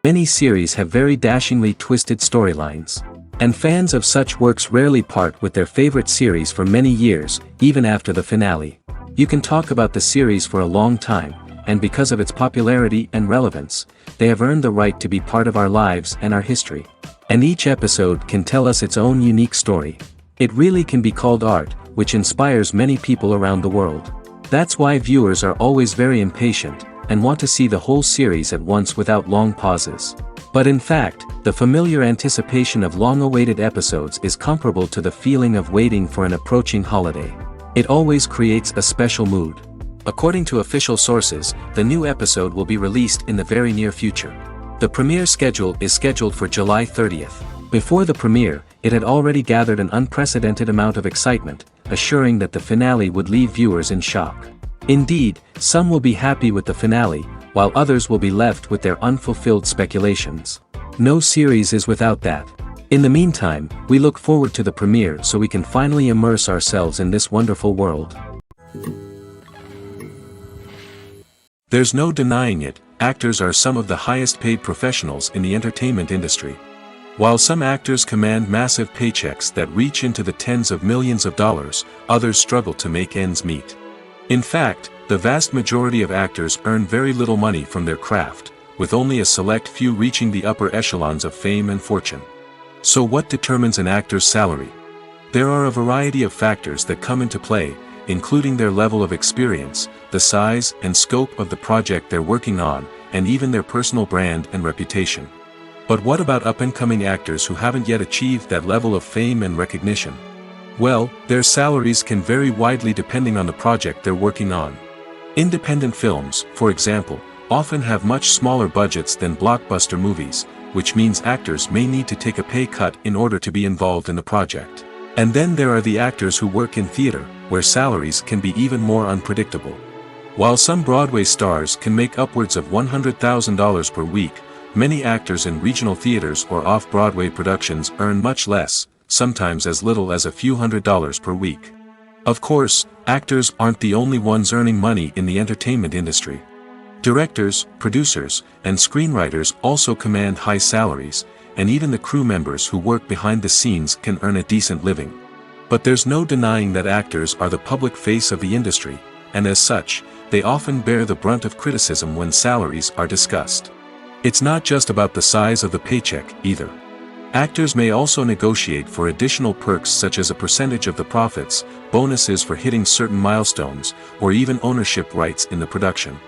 Many series have very dashingly twisted storylines. And fans of such works rarely part with their favorite series for many years, even after the finale. You can talk about the series for a long time, and because of its popularity and relevance, they have earned the right to be part of our lives and our history. And each episode can tell us its own unique story. It really can be called art, which inspires many people around the world. That's why viewers are always very impatient, and want to see the whole series at once without long pauses. But in fact, the familiar anticipation of long-awaited episodes is comparable to the feeling of waiting for an approaching holiday. It always creates a special mood. According to official sources, the new episode will be released in the very near future. The premiere schedule is scheduled for July 30th. Before the premiere, it had already gathered an unprecedented amount of excitement, assuring that the finale would leave viewers in shock. Indeed, some will be happy with the finale, while others will be left with their unfulfilled speculations. No series is without that. In the meantime, we look forward to the premiere so we can finally immerse ourselves in this wonderful world. There's no denying it, actors are some of the highest paid professionals in the entertainment industry. While some actors command massive paychecks that reach into the tens of millions of dollars, others struggle to make ends meet. In fact, the vast majority of actors earn very little money from their craft, with only a select few reaching the upper echelons of fame and fortune. So what determines an actor's salary? There are a variety of factors that come into play, including their level of experience, the size and scope of the project they're working on, and even their personal brand and reputation. But what about up-and-coming actors who haven't yet achieved that level of fame and recognition? Well, their salaries can vary widely depending on the project they're working on. Independent films, for example, often have much smaller budgets than blockbuster movies, which means actors may need to take a pay cut in order to be involved in the project. And then there are the actors who work in theater, where salaries can be even more unpredictable. While some Broadway stars can make upwards of $100,000 per week, many actors in regional theaters or off-Broadway productions earn much less, sometimes as little as a few $100s per week. Of course, actors aren't the only ones earning money in the entertainment industry. Directors, producers, and screenwriters also command high salaries, and even the crew members who work behind the scenes can earn a decent living. But there's no denying that actors are the public face of the industry, and as such, they often bear the brunt of criticism when salaries are discussed. It's not just about the size of the paycheck, either. Actors may also negotiate for additional perks such as a percentage of the profits, bonuses for hitting certain milestones, or even ownership rights in the production.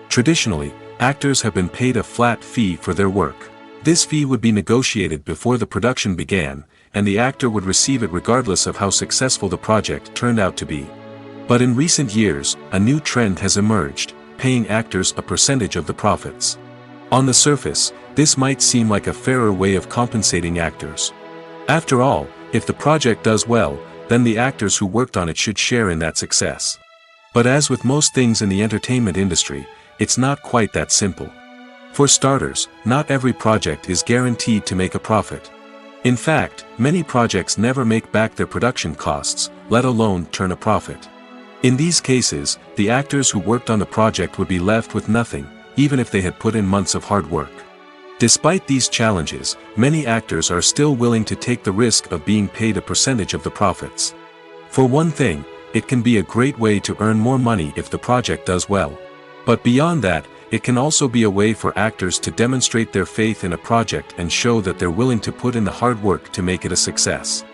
Traditionally, actors have been paid a flat fee for their work. This fee would be negotiated before the production began, and the actor would receive it regardless of how successful the project turned out to be. But in recent years, a new trend has emerged, paying actors a percentage of the profits. On the surface, this might seem like a fairer way of compensating actors. After all, if the project does well, then the actors who worked on it should share in that success. But as with most things in the entertainment industry, it's not quite that simple. For starters, not every project is guaranteed to make a profit. In fact, many projects never make back their production costs, let alone turn a profit. In these cases, the actors who worked on the project would be left with nothing, even if they had put in months of hard work. Despite these challenges, many actors are still willing to take the risk of being paid a percentage of the profits. For one thing, it can be a great way to earn more money if the project does well. But beyond that, it can also be a way for actors to demonstrate their faith in a project and show that they're willing to put in the hard work to make it a success.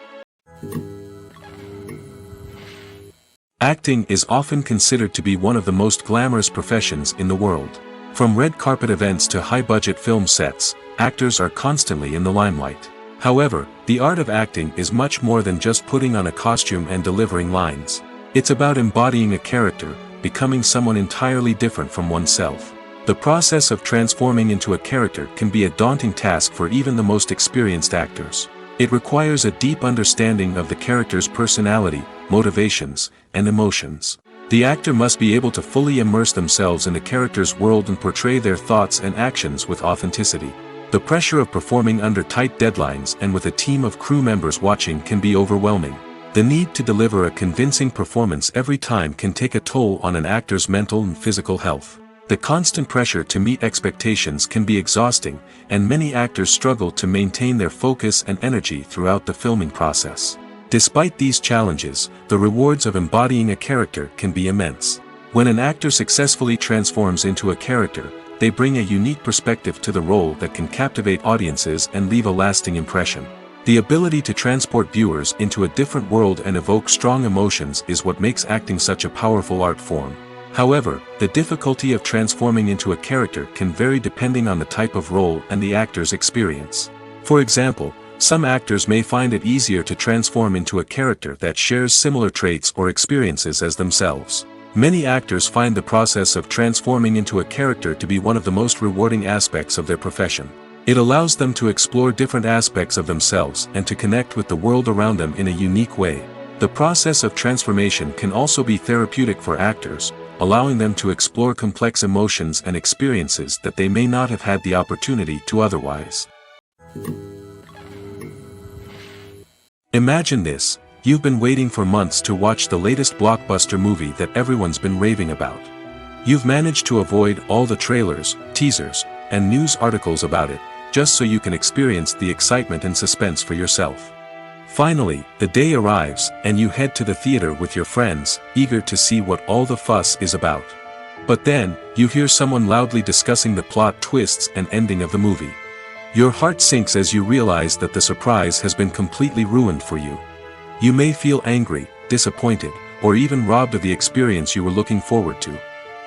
Acting is often considered to be one of the most glamorous professions in the world. From red carpet events to high-budget film sets, actors are constantly in the limelight. However, the art of acting is much more than just putting on a costume and delivering lines. It's about embodying a character, becoming someone entirely different from oneself. The process of transforming into a character can be a daunting task for even the most experienced actors. It requires a deep understanding of the character's personality, motivations, and emotions. The actor must be able to fully immerse themselves in the character's world and portray their thoughts and actions with authenticity. The pressure of performing under tight deadlines and with a team of crew members watching can be overwhelming. The need to deliver a convincing performance every time can take a toll on an actor's mental and physical health. The constant pressure to meet expectations can be exhausting, and many actors struggle to maintain their focus and energy throughout the filming process. Despite these challenges, the rewards of embodying a character can be immense. When an actor successfully transforms into a character, they bring a unique perspective to the role that can captivate audiences and leave a lasting impression. The ability to transport viewers into a different world and evoke strong emotions is what makes acting such a powerful art form. However, the difficulty of transforming into a character can vary depending on the type of role and the actor's experience. For example, some actors may find it easier to transform into a character that shares similar traits or experiences as themselves. Many actors find the process of transforming into a character to be one of the most rewarding aspects of their profession. It allows them to explore different aspects of themselves and to connect with the world around them in a unique way. The process of transformation can also be therapeutic for actors, allowing them to explore complex emotions and experiences that they may not have had the opportunity to otherwise. Imagine this: you've been waiting for months to watch the latest blockbuster movie that everyone's been raving about. You've managed to avoid all the trailers, teasers, and news articles about it, just so you can experience the excitement and suspense for yourself. Finally, the day arrives, and you head to the theater with your friends, eager to see what all the fuss is about. But then, you hear someone loudly discussing the plot twists and ending of the movie. Your heart sinks as you realize that the surprise has been completely ruined for you. You may feel angry, disappointed, or even robbed of the experience you were looking forward to.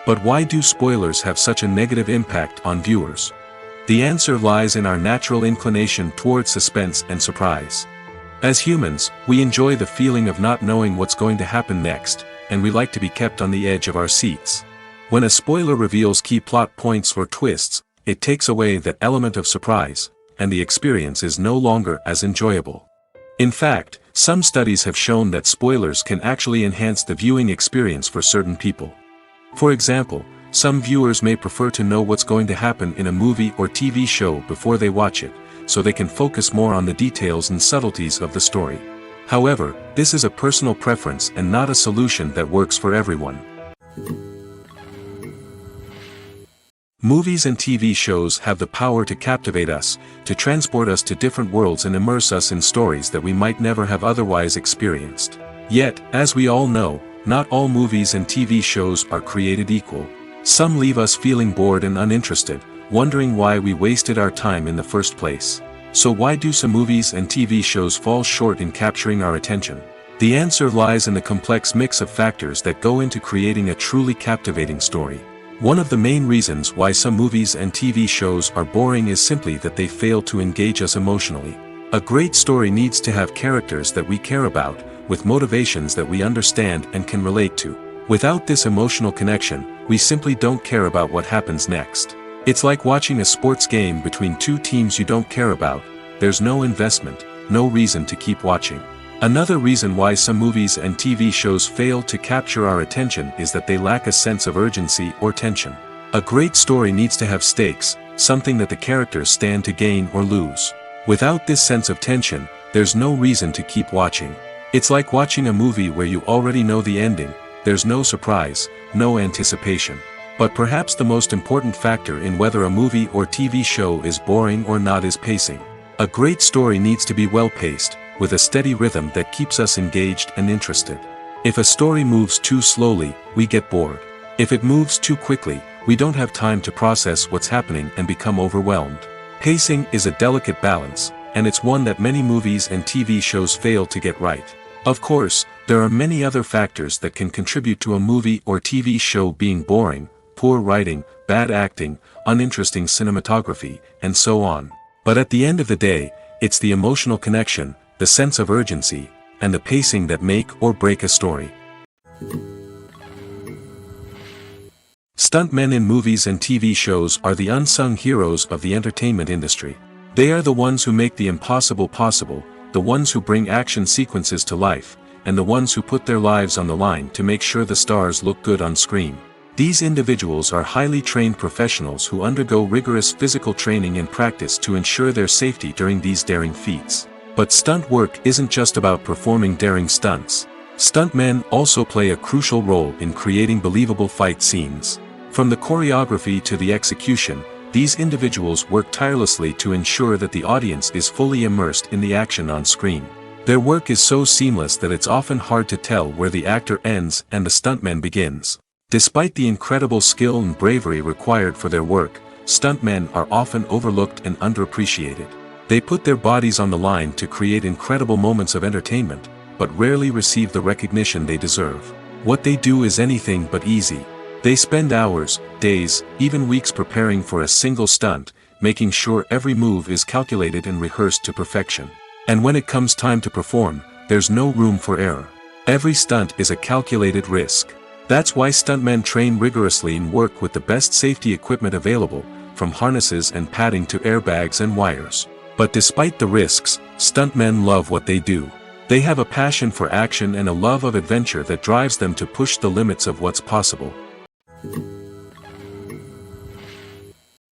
But why do spoilers have such a negative impact on viewers? The answer lies in our natural inclination toward suspense and surprise. As humans, we enjoy the feeling of not knowing what's going to happen next, and we like to be kept on the edge of our seats. When a spoiler reveals key plot points or twists, it takes away that element of surprise, and the experience is no longer as enjoyable. In fact, some studies have shown that spoilers can actually enhance the viewing experience for certain people. For example, some viewers may prefer to know what's going to happen in a movie or TV show before they watch it, so they can focus more on the details and subtleties of the story. However, this is a personal preference and not a solution that works for everyone. Movies and TV shows have the power to captivate us, to transport us to different worlds and immerse us in stories that we might never have otherwise experienced. Yet, as we all know, not all movies and TV shows are created equal. Some leave us feeling bored and uninterested, wondering why we wasted our time in the first place. So why do some movies and TV shows fall short in capturing our attention? The answer lies in the complex mix of factors that go into creating a truly captivating story. One of the main reasons why some movies and TV shows are boring is simply that they fail to engage us emotionally. A great story needs to have characters that we care about, with motivations that we understand and can relate to. Without this emotional connection, we simply don't care about what happens next. It's like watching a sports game between two teams you don't care about. There's no investment, no reason to keep watching. Another reason why some movies and TV shows fail to capture our attention is that they lack a sense of urgency or tension. A great story needs to have stakes, something that the characters stand to gain or lose. Without this sense of tension, there's no reason to keep watching. It's like watching a movie where you already know the ending. There's no surprise, no anticipation. But perhaps the most important factor in whether a movie or TV show is boring or not is pacing. A great story needs to be well-paced, with a steady rhythm that keeps us engaged and interested. If a story moves too slowly, we get bored. If it moves too quickly, we don't have time to process what's happening and become overwhelmed. Pacing is a delicate balance, and it's one that many movies and TV shows fail to get right. Of course, there are many other factors that can contribute to a movie or TV show being boring: poor writing, bad acting, uninteresting cinematography, and so on. But at the end of the day, it's the emotional connection, the sense of urgency, and the pacing that make or break a story. Stuntmen in movies and TV shows are the unsung heroes of the entertainment industry. They are the ones who make the impossible possible, the ones who bring action sequences to life, and the ones who put their lives on the line to make sure the stars look good on screen. These individuals are highly trained professionals who undergo rigorous physical training and practice to ensure their safety during these daring feats. But stunt work isn't just about performing daring stunts. Stuntmen also play a crucial role in creating believable fight scenes. From the choreography to the execution, these individuals work tirelessly to ensure that the audience is fully immersed in the action on screen. Their work is so seamless that it's often hard to tell where the actor ends and the stuntman begins. Despite the incredible skill and bravery required for their work, stuntmen are often overlooked and underappreciated. They put their bodies on the line to create incredible moments of entertainment, but rarely receive the recognition they deserve. What they do is anything but easy. They spend hours, days, even weeks preparing for a single stunt, making sure every move is calculated and rehearsed to perfection. And when it comes time to perform, there's no room for error. Every stunt is a calculated risk. That's why stuntmen train rigorously and work with the best safety equipment available, from harnesses and padding to airbags and wires. But despite the risks, stuntmen love what they do. They have a passion for action and a love of adventure that drives them to push the limits of what's possible.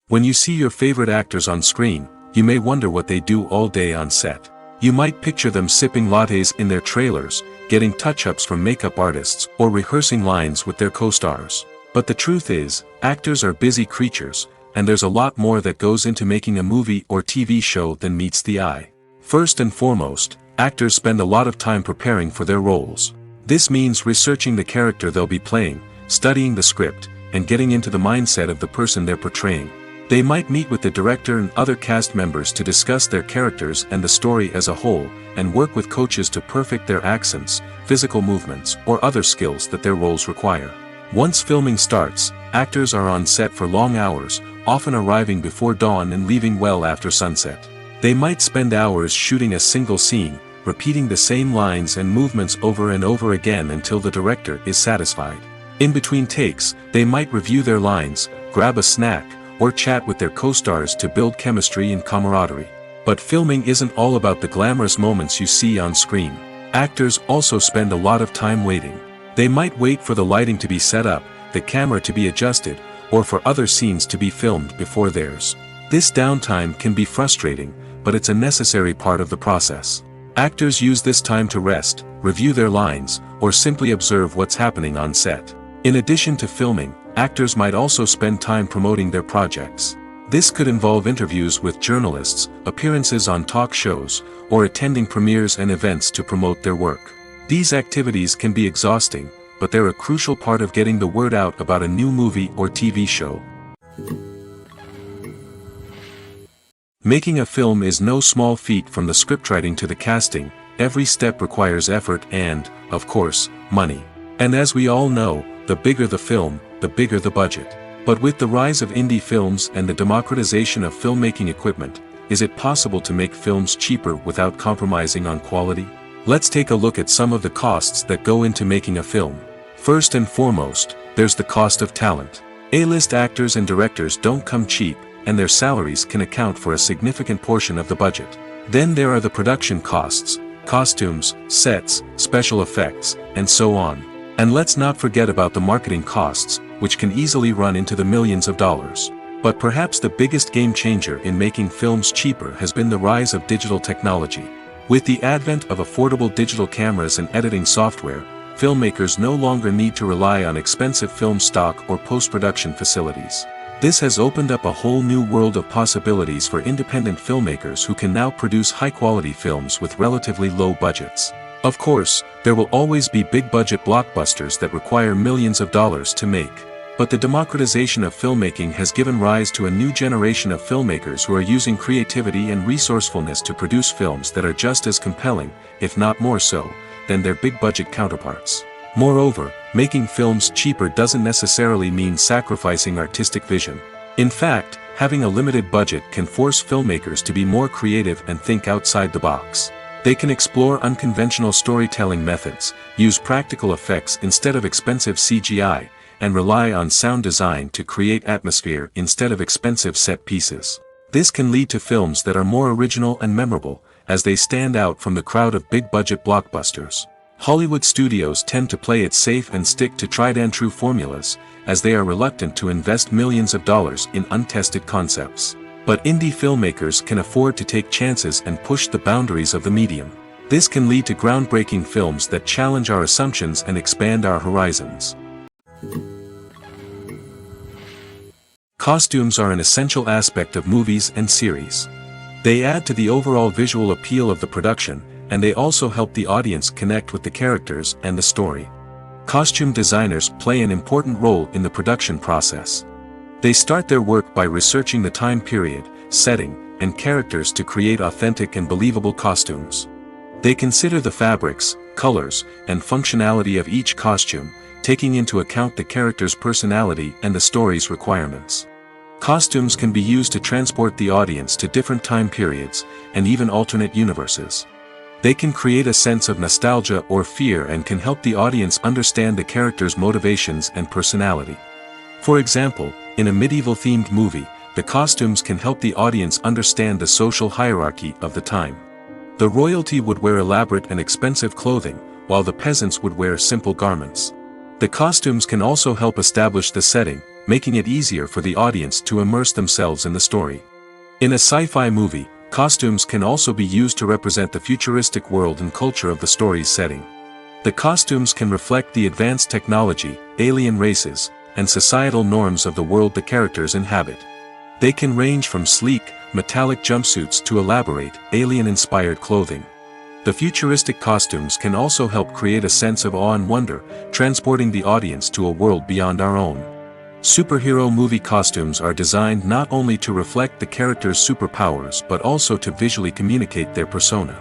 When you see your favorite actors on screen, you may wonder what they do all day on set. You might picture them sipping lattes in their trailers, getting touch-ups from makeup artists, or rehearsing lines with their co-stars. But the truth is, actors are busy creatures, and there's a lot more that goes into making a movie or TV show than meets the eye. First and foremost, actors spend a lot of time preparing for their roles. This means researching the character they'll be playing, studying the script, and getting into the mindset of the person they're portraying. They might meet with the director and other cast members to discuss their characters and the story as a whole, and work with coaches to perfect their accents, physical movements, or other skills that their roles require. Once filming starts, actors are on set for long hours, often arriving before dawn and leaving well after sunset. They might spend hours shooting a single scene, repeating the same lines and movements over and over again until the director is satisfied. In between takes, they might review their lines, grab a snack, or chat with their co-stars to build chemistry and camaraderie. But filming isn't all about the glamorous moments you see on screen. Actors also spend a lot of time waiting. They might wait for the lighting to be set up, the camera to be adjusted, or for other scenes to be filmed before theirs. This downtime can be frustrating, but it's a necessary part of the process. Actors use this time to rest, review their lines, or simply observe what's happening on set. In addition to filming, actors might also spend time promoting their projects. This could involve interviews with journalists, appearances on talk shows, or attending premieres and events to promote their work. These activities can be exhausting, but they're a crucial part of getting the word out about a new movie or TV show. Making a film is no small feat. From the scriptwriting to the casting, every step requires effort and, of course, money. And as we all know, the bigger the film, the bigger the budget. But with the rise of indie films and the democratization of filmmaking equipment, is it possible to make films cheaper without compromising on quality? Let's take a look at some of the costs that go into making a film. First and foremost, there's the cost of talent. A-list actors and directors don't come cheap, and their salaries can account for a significant portion of the budget. Then there are the production costs, costumes, sets, special effects, and so on. And let's not forget about the marketing costs, which can easily run into the millions of dollars. But perhaps the biggest game changer in making films cheaper has been the rise of digital technology. With the advent of affordable digital cameras and editing software, filmmakers no longer need to rely on expensive film stock or post-production facilities. This has opened up a whole new world of possibilities for independent filmmakers who can now produce high-quality films with relatively low budgets. Of course, there will always be big-budget blockbusters that require millions of dollars to make. But the democratization of filmmaking has given rise to a new generation of filmmakers who are using creativity and resourcefulness to produce films that are just as compelling, if not more so, than their big-budget counterparts. Moreover, making films cheaper doesn't necessarily mean sacrificing artistic vision. In fact, having a limited budget can force filmmakers to be more creative and think outside the box. They can explore unconventional storytelling methods, use practical effects instead of expensive CGI, and rely on sound design to create atmosphere instead of expensive set pieces. This can lead to films that are more original and memorable, as they stand out from the crowd of big-budget blockbusters. Hollywood studios tend to play it safe and stick to tried-and-true formulas, as they are reluctant to invest millions of dollars in untested concepts. But indie filmmakers can afford to take chances and push the boundaries of the medium. This can lead to groundbreaking films that challenge our assumptions and expand our horizons. Costumes are an essential aspect of movies and series. They add to the overall visual appeal of the production, and they also help the audience connect with the characters and the story. Costume designers play an important role in the production process. They start their work by researching the time period, setting, and characters to create authentic and believable costumes. They consider the fabrics, colors, and functionality of each costume, taking into account the character's personality and the story's requirements. Costumes can be used to transport the audience to different time periods, and even alternate universes. They can create a sense of nostalgia or fear and can help the audience understand the character's motivations and personality. For example, in a medieval-themed movie, the costumes can help the audience understand the social hierarchy of the time. The royalty would wear elaborate and expensive clothing, while the peasants would wear simple garments. The costumes can also help establish the setting, making it easier for the audience to immerse themselves in the story. In a sci-fi movie, costumes can also be used to represent the futuristic world and culture of the story's setting. The costumes can reflect the advanced technology, alien races, and societal norms of the world the characters inhabit. They can range from sleek, metallic jumpsuits to elaborate, alien-inspired clothing. The futuristic costumes can also help create a sense of awe and wonder, transporting the audience to a world beyond our own. Superhero movie costumes are designed not only to reflect the character's superpowers but also to visually communicate their persona.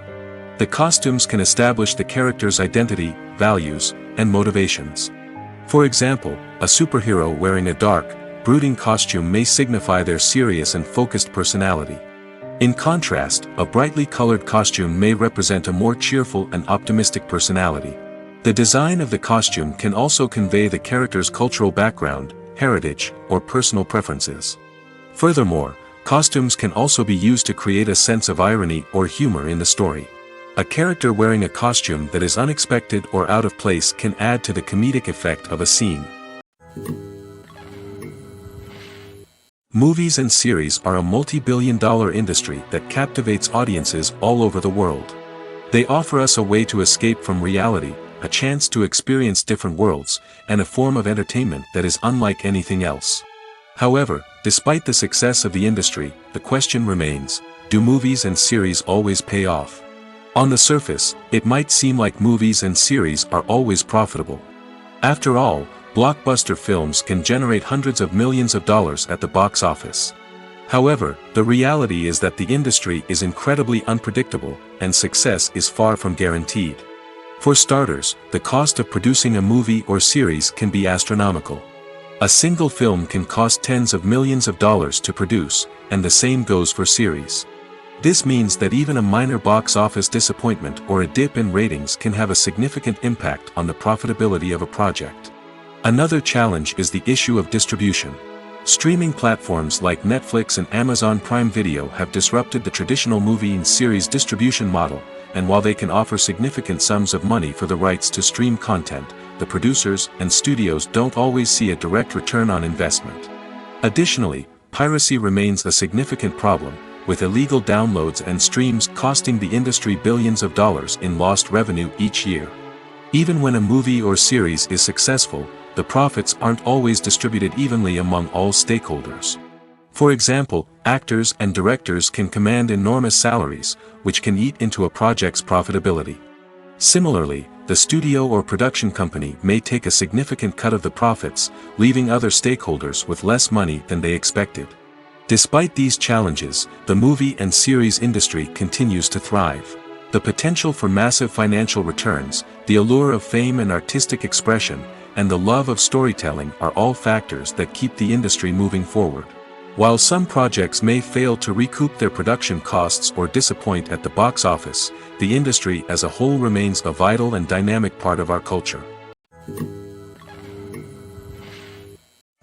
The costumes can establish the character's identity, values, and motivations. For example, a superhero wearing a dark, brooding costume may signify their serious and focused personality. In contrast, a brightly colored costume may represent a more cheerful and optimistic personality. The design of the costume can also convey the character's cultural background, heritage, or personal preferences. Furthermore, costumes can also be used to create a sense of irony or humor in the story. A character wearing a costume that is unexpected or out of place can add to the comedic effect of a scene. Movies and series are a multi-billion-dollar industry that captivates audiences all over the world. They offer us a way to escape from reality, a chance to experience different worlds, and a form of entertainment that is unlike anything else. However, despite the success of the industry, the question remains, do movies and series always pay off? On the surface, it might seem like movies and series are always profitable. After all, blockbuster films can generate hundreds of millions of dollars at the box office. However, the reality is that the industry is incredibly unpredictable, and success is far from guaranteed. For starters, the cost of producing a movie or series can be astronomical. A single film can cost tens of millions of dollars to produce, and the same goes for series. This means that even a minor box office disappointment or a dip in ratings can have a significant impact on the profitability of a project. Another challenge is the issue of distribution. Streaming platforms like Netflix and Amazon Prime Video have disrupted the traditional movie and series distribution model, and while they can offer significant sums of money for the rights to stream content, the producers and studios don't always see a direct return on investment. Additionally, piracy remains a significant problem, with illegal downloads and streams costing the industry billions of dollars in lost revenue each year. Even when a movie or series is successful, the profits aren't always distributed evenly among all stakeholders. For example, actors and directors can command enormous salaries, which can eat into a project's profitability. Similarly, the studio or production company may take a significant cut of the profits, leaving other stakeholders with less money than they expected. Despite these challenges, the movie and series industry continues to thrive. The potential for massive financial returns, the allure of fame and artistic expression, and the love of storytelling are all factors that keep the industry moving forward. While some projects may fail to recoup their production costs or disappoint at the box office, the industry as a whole remains a vital and dynamic part of our culture.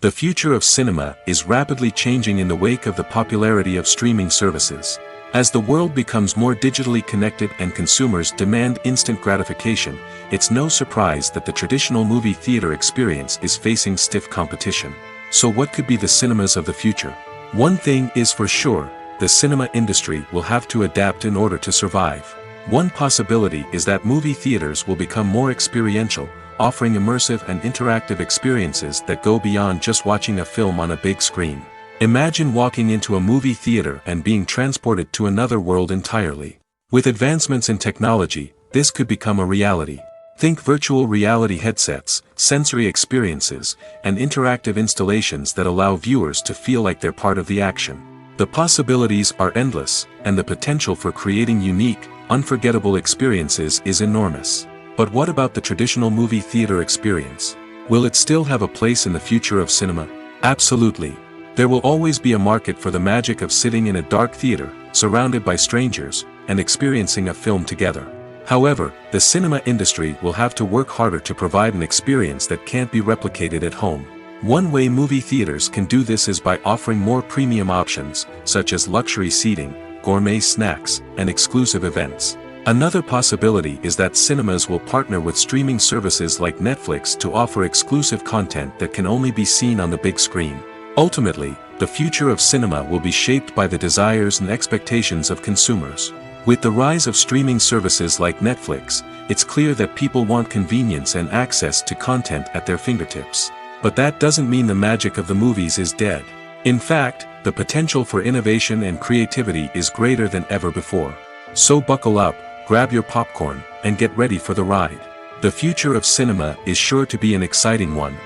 The future of cinema is rapidly changing in the wake of the popularity of streaming services. As the world becomes more digitally connected and consumers demand instant gratification, it's no surprise that the traditional movie theater experience is facing stiff competition. So what could be the cinemas of the future? One thing is for sure, the cinema industry will have to adapt in order to survive. One possibility is that movie theaters will become more experiential, offering immersive and interactive experiences that go beyond just watching a film on a big screen. Imagine walking into a movie theater and being transported to another world entirely. With advancements in technology, this could become a reality. Think virtual reality headsets, sensory experiences, and interactive installations that allow viewers to feel like they're part of the action. The possibilities are endless, and the potential for creating unique, unforgettable experiences is enormous. But what about the traditional movie theater experience? Will it still have a place in the future of cinema? Absolutely. There will always be a market for the magic of sitting in a dark theater, surrounded by strangers, and experiencing a film together. However, the cinema industry will have to work harder to provide an experience that can't be replicated at home. One way movie theaters can do this is by offering more premium options, such as luxury seating, gourmet snacks, and exclusive events. Another possibility is that cinemas will partner with streaming services like Netflix to offer exclusive content that can only be seen on the big screen. Ultimately, the future of cinema will be shaped by the desires and expectations of consumers. With the rise of streaming services like Netflix, it's clear that people want convenience and access to content at their fingertips. But that doesn't mean the magic of the movies is dead. In fact, the potential for innovation and creativity is greater than ever before. So buckle up, grab your popcorn, and get ready for the ride. The future of cinema is sure to be an exciting one.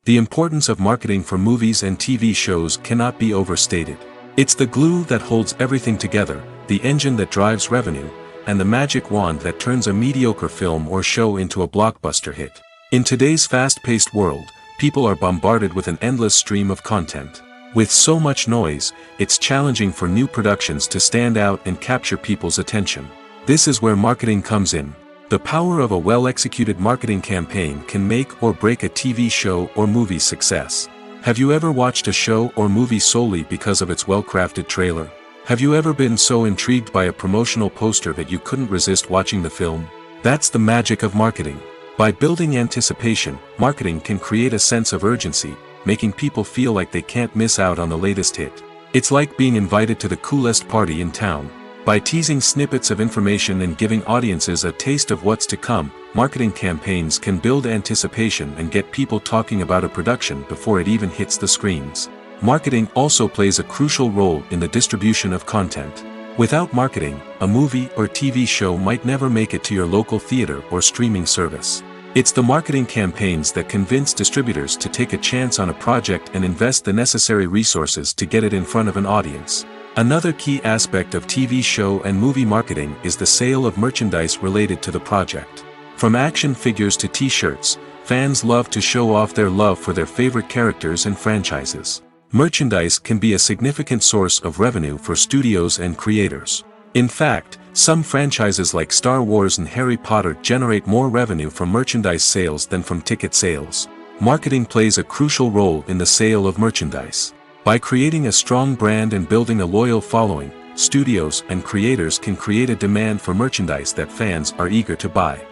The importance of marketing for movies and TV shows cannot be overstated. It's the glue that holds everything together, the engine that drives revenue, and the magic wand that turns a mediocre film or show into a blockbuster hit. In today's fast-paced world, people are bombarded with an endless stream of content. With so much noise, it's challenging for new productions to stand out and capture people's attention. This is where marketing comes in. The power of a well-executed marketing campaign can make or break a TV show or movie's success. Have you ever watched a show or movie solely because of its well-crafted trailer? Have you ever been so intrigued by a promotional poster that you couldn't resist watching the film? That's the magic of marketing. By building anticipation, marketing can create a sense of urgency, making people feel like they can't miss out on the latest hit. It's like being invited to the coolest party in town. By teasing snippets of information and giving audiences a taste of what's to come, marketing campaigns can build anticipation and get people talking about a production before it even hits the screens. Marketing also plays a crucial role in the distribution of content. Without marketing, a movie or TV show might never make it to your local theater or streaming service. It's the marketing campaigns that convince distributors to take a chance on a project and invest the necessary resources to get it in front of an audience. Another key aspect of TV show and movie marketing is the sale of merchandise related to the project. From action figures to t-shirts, fans love to show off their love for their favorite characters and franchises. Merchandise can be a significant source of revenue for studios and creators. In fact, some franchises like Star Wars and Harry Potter generate more revenue from merchandise sales than from ticket sales. Marketing plays a crucial role in the sale of merchandise. By creating a strong brand and building a loyal following, studios and creators can create a demand for merchandise that fans are eager to buy.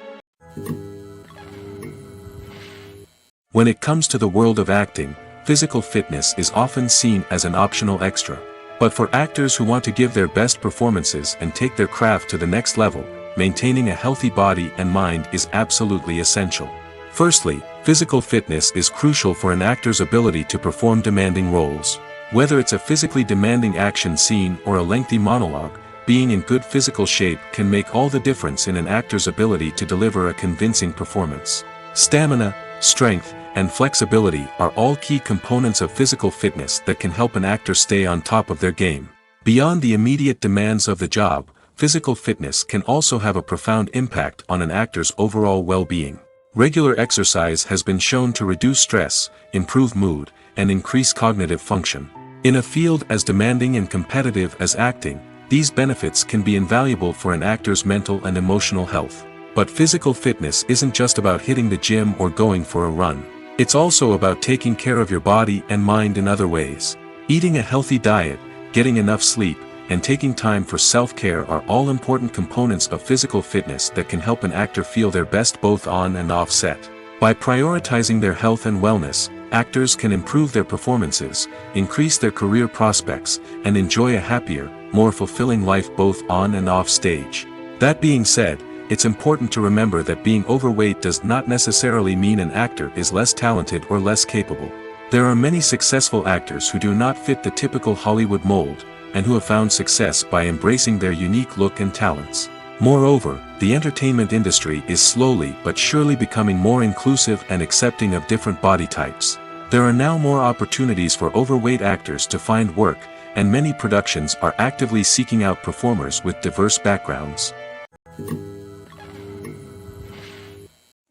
When it comes to the world of acting, physical fitness is often seen as an optional extra. But for actors who want to give their best performances and take their craft to the next level, maintaining a healthy body and mind is absolutely essential. Firstly, physical fitness is crucial for an actor's ability to perform demanding roles. Whether it's a physically demanding action scene or a lengthy monologue, being in good physical shape can make all the difference in an actor's ability to deliver a convincing performance. Stamina, strength, and flexibility are all key components of physical fitness that can help an actor stay on top of their game. Beyond the immediate demands of the job, physical fitness can also have a profound impact on an actor's overall well-being. Regular exercise has been shown to reduce stress, improve mood, and increase cognitive function. In a field as demanding and competitive as acting, these benefits can be invaluable for an actor's mental and emotional health. But physical fitness isn't just about hitting the gym or going for a run. It's also about taking care of your body and mind in other ways. Eating a healthy diet, getting enough sleep, and taking time for self-care are all important components of physical fitness that can help an actor feel their best both on and off set. By prioritizing their health and wellness, actors can improve their performances, increase their career prospects, and enjoy a happier, more fulfilling life both on and off stage. That being said, it's important to remember that being overweight does not necessarily mean an actor is less talented or less capable. There are many successful actors who do not fit the typical Hollywood mold, and who have found success by embracing their unique look and talents. Moreover, the entertainment industry is slowly but surely becoming more inclusive and accepting of different body types. There are now more opportunities for overweight actors to find work, and many productions are actively seeking out performers with diverse backgrounds.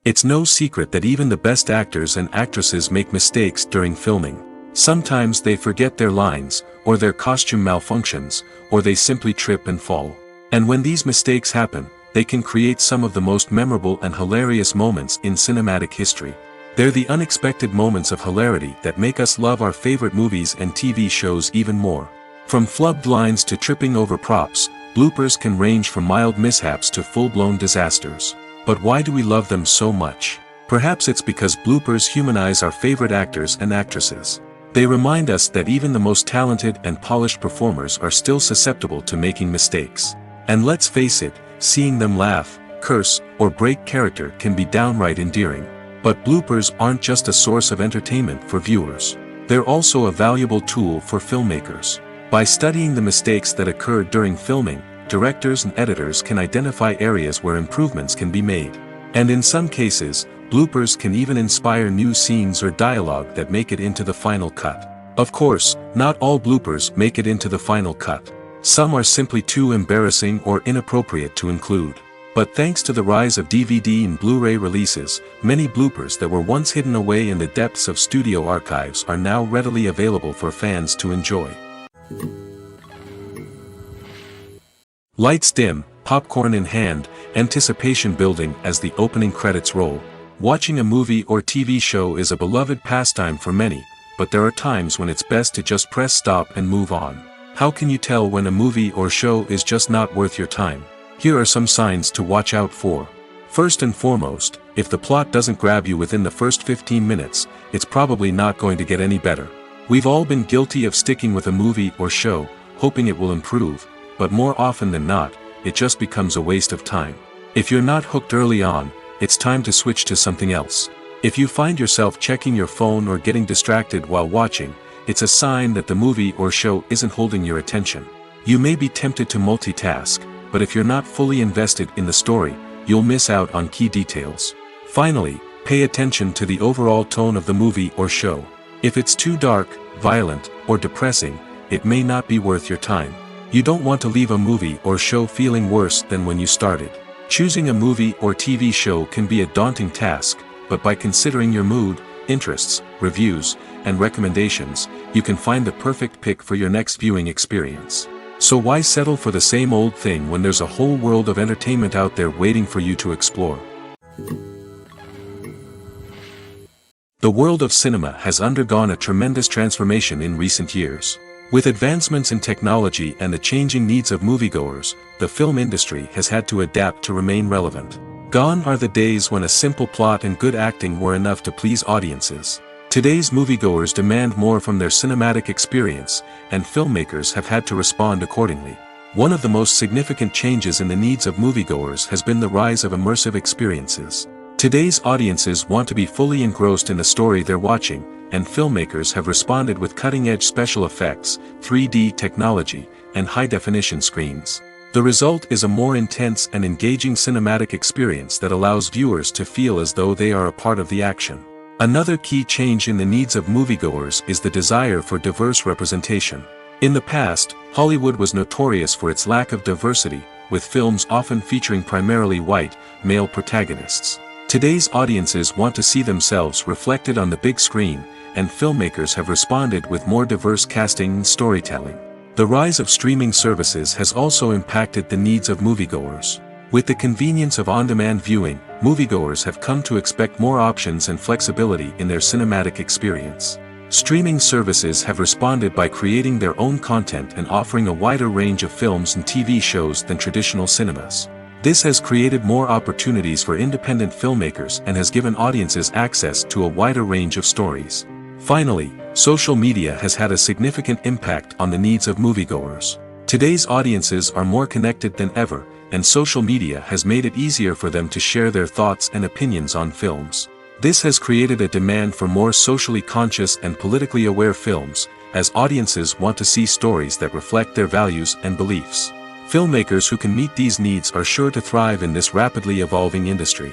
It's no secret that even the best actors and actresses make mistakes during filming. Sometimes they forget their lines, or their costume malfunctions, or they simply trip and fall. And when these mistakes happen, they can create some of the most memorable and hilarious moments in cinematic history. They're the unexpected moments of hilarity that make us love our favorite movies and TV shows even more. From flubbed lines to tripping over props, bloopers can range from mild mishaps to full-blown disasters. But why do we love them so much? Perhaps it's because bloopers humanize our favorite actors and actresses. They remind us that even the most talented and polished performers are still susceptible to making mistakes. And let's face it, seeing them laugh, curse, or break character can be downright endearing. But bloopers aren't just a source of entertainment for viewers. They're also a valuable tool for filmmakers. By studying the mistakes that occurred during filming, directors and editors can identify areas where improvements can be made. And in some cases, bloopers can even inspire new scenes or dialogue that make it into the final cut. Of course, not all bloopers make it into the final cut. Some are simply too embarrassing or inappropriate to include. But thanks to the rise of DVD and Blu-ray releases, many bloopers that were once hidden away in the depths of studio archives are now readily available for fans to enjoy. Lights dim, popcorn in hand, anticipation building as the opening credits roll. Watching a movie or TV show is a beloved pastime for many, but there are times when it's best to just press stop and move on. How can you tell when a movie or show is just not worth your time? Here are some signs to watch out for. First and foremost, if the plot doesn't grab you within the first 15 minutes, it's probably not going to get any better. We've all been guilty of sticking with a movie or show, hoping it will improve, but more often than not, it just becomes a waste of time. If you're not hooked early on, it's time to switch to something else. If you find yourself checking your phone or getting distracted while watching, it's a sign that the movie or show isn't holding your attention. You may be tempted to multitask, but if you're not fully invested in the story, you'll miss out on key details. Finally, pay attention to the overall tone of the movie or show. If it's too dark, violent, or depressing, it may not be worth your time. You don't want to leave a movie or show feeling worse than when you started. Choosing a movie or TV show can be a daunting task, but by considering your mood, interests, reviews, and recommendations, you can find the perfect pick for your next viewing experience. So why settle for the same old thing when there's a whole world of entertainment out there waiting for you to explore? The world of cinema has undergone a tremendous transformation in recent years. With advancements in technology and the changing needs of moviegoers, the film industry has had to adapt to remain relevant. Gone are the days when a simple plot and good acting were enough to please audiences. Today's moviegoers demand more from their cinematic experience, and filmmakers have had to respond accordingly. One of the most significant changes in the needs of moviegoers has been the rise of immersive experiences. Today's audiences want to be fully engrossed in the story they're watching, and filmmakers have responded with cutting-edge special effects, 3D technology, and high-definition screens. The result is a more intense and engaging cinematic experience that allows viewers to feel as though they are a part of the action. Another key change in the needs of moviegoers is the desire for diverse representation. In the past, Hollywood was notorious for its lack of diversity, with films often featuring primarily white, male protagonists. Today's audiences want to see themselves reflected on the big screen, and filmmakers have responded with more diverse casting and storytelling. The rise of streaming services has also impacted the needs of moviegoers. With the convenience of on-demand viewing, moviegoers have come to expect more options and flexibility in their cinematic experience. Streaming services have responded by creating their own content and offering a wider range of films and TV shows than traditional cinemas. This has created more opportunities for independent filmmakers and has given audiences access to a wider range of stories. Finally, social media has had a significant impact on the needs of moviegoers. Today's audiences are more connected than ever, and social media has made it easier for them to share their thoughts and opinions on films. This has created a demand for more socially conscious and politically aware films, as audiences want to see stories that reflect their values and beliefs. Filmmakers who can meet these needs are sure to thrive in this rapidly evolving industry.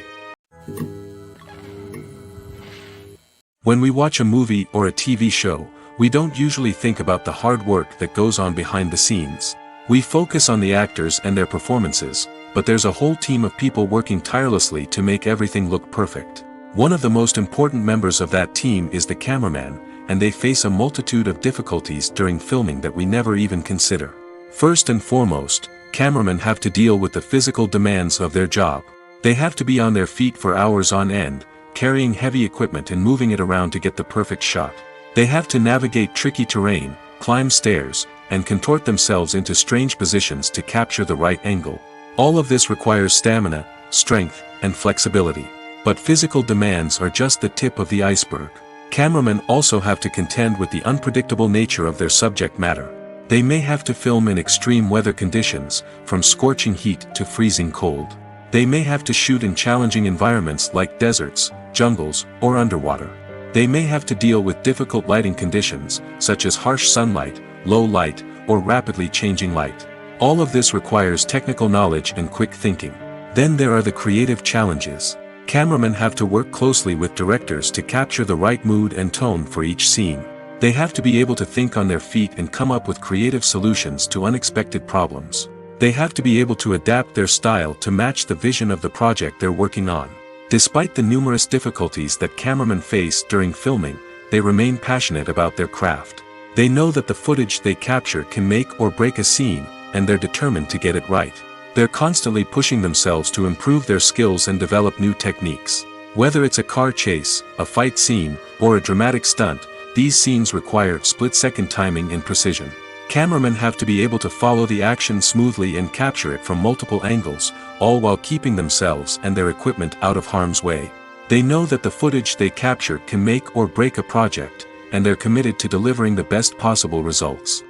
When we watch a movie or a TV show, we don't usually think about the hard work that goes on behind the scenes. We focus on the actors and their performances, but there's a whole team of people working tirelessly to make everything look perfect. One of the most important members of that team is the cameraman, and they face a multitude of difficulties during filming that we never even consider. First and foremost, cameramen have to deal with the physical demands of their job. They have to be on their feet for hours on end, carrying heavy equipment and moving it around to get the perfect shot. They have to navigate tricky terrain, climb stairs, and contort themselves into strange positions to capture the right angle. All of this requires stamina, strength, and flexibility. But physical demands are just the tip of the iceberg. Cameramen also have to contend with the unpredictable nature of their subject matter. They may have to film in extreme weather conditions, from scorching heat to freezing cold. They may have to shoot in challenging environments like deserts, jungles, or underwater. They may have to deal with difficult lighting conditions, such as harsh sunlight, low light, or rapidly changing light. All of this requires technical knowledge and quick thinking. Then there are the creative challenges. Cameramen have to work closely with directors to capture the right mood and tone for each scene. They have to be able to think on their feet and come up with creative solutions to unexpected problems. They have to be able to adapt their style to match the vision of the project they're working on. Despite the numerous difficulties that cameramen face during filming, they remain passionate about their craft. They know that the footage they capture can make or break a scene, and they're determined to get it right. They're constantly pushing themselves to improve their skills and develop new techniques. Whether it's a car chase, a fight scene, or a dramatic stunt, these scenes require split-second timing and precision. Cameramen have to be able to follow the action smoothly and capture it from multiple angles, all while keeping themselves and their equipment out of harm's way. They know that the footage they capture can make or break a project, and they're committed to delivering the best possible results.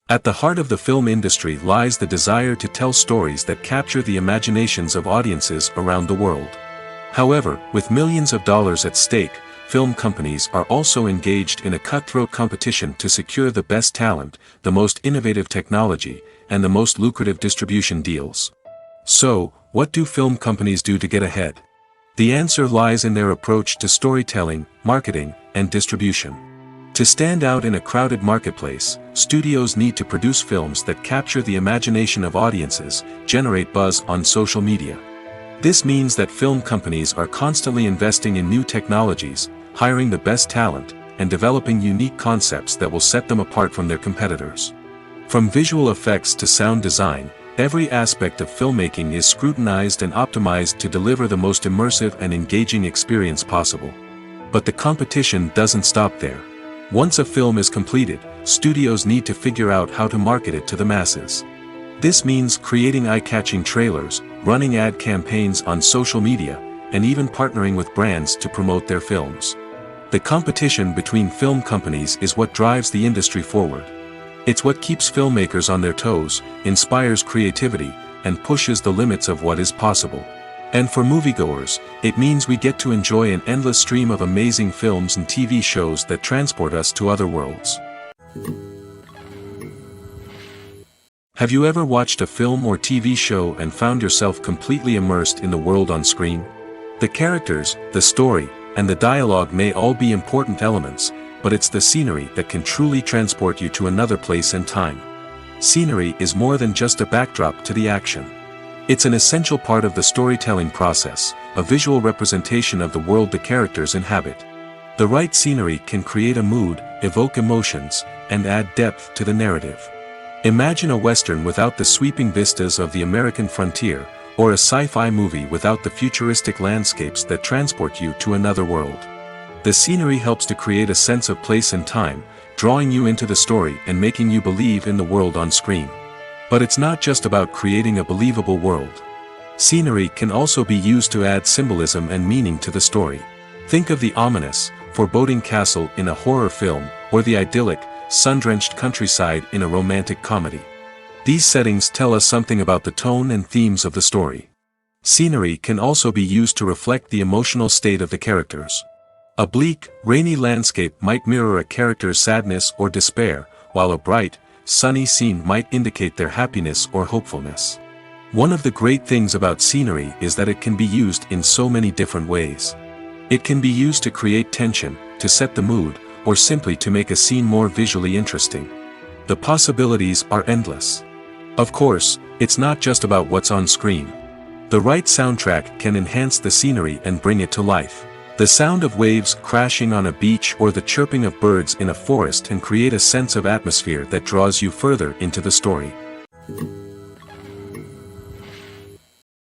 At the heart of the film industry lies the desire to tell stories that capture the imaginations of audiences around the world. However, with millions of dollars at stake, film companies are also engaged in a cutthroat competition to secure the best talent, the most innovative technology, and the most lucrative distribution deals. So, what do film companies do to get ahead? The answer lies in their approach to storytelling, marketing, and distribution. To stand out in a crowded marketplace, studios need to produce films that capture the imagination of audiences, generate buzz on social media. This means that film companies are constantly investing in new technologies, hiring the best talent, and developing unique concepts that will set them apart from their competitors. From visual effects to sound design, every aspect of filmmaking is scrutinized and optimized to deliver the most immersive and engaging experience possible. But the competition doesn't stop there. Once a film is completed, studios need to figure out how to market it to the masses. This means creating eye-catching trailers, running ad campaigns on social media, and even partnering with brands to promote their films. The competition between film companies is what drives the industry forward. It's what keeps filmmakers on their toes, inspires creativity, and pushes the limits of what is possible. And for moviegoers, it means we get to enjoy an endless stream of amazing films and TV shows that transport us to other worlds. Have you ever watched a film or TV show and found yourself completely immersed in the world on screen? The characters, the story, and the dialogue may all be important elements, but it's the scenery that can truly transport you to another place and time. Scenery is more than just a backdrop to the action. It's an essential part of the storytelling process, a visual representation of the world the characters inhabit. The right scenery can create a mood, evoke emotions, and add depth to the narrative. Imagine a Western without the sweeping vistas of the American frontier, or a sci-fi movie without the futuristic landscapes that transport you to another world. The scenery helps to create a sense of place and time, drawing you into the story and making you believe in the world on screen. But it's not just about creating a believable world. Scenery can also be used to add symbolism and meaning to the story. Think of the ominous, foreboding castle in a horror film, or the idyllic, sun-drenched countryside in a romantic comedy. These settings tell us something about the tone and themes of the story. Scenery can also be used to reflect the emotional state of the characters. A bleak, rainy landscape might mirror a character's sadness or despair, while a bright, sunny scene might indicate their happiness or hopefulness. One of the great things about scenery is that it can be used in so many different ways. It can be used to create tension, to set the mood, or simply to make a scene more visually interesting. The possibilities are endless. Of course, it's not just about what's on screen. The right soundtrack can enhance the scenery and bring it to life. The sound of waves crashing on a beach or the chirping of birds in a forest can create a sense of atmosphere that draws you further into the story.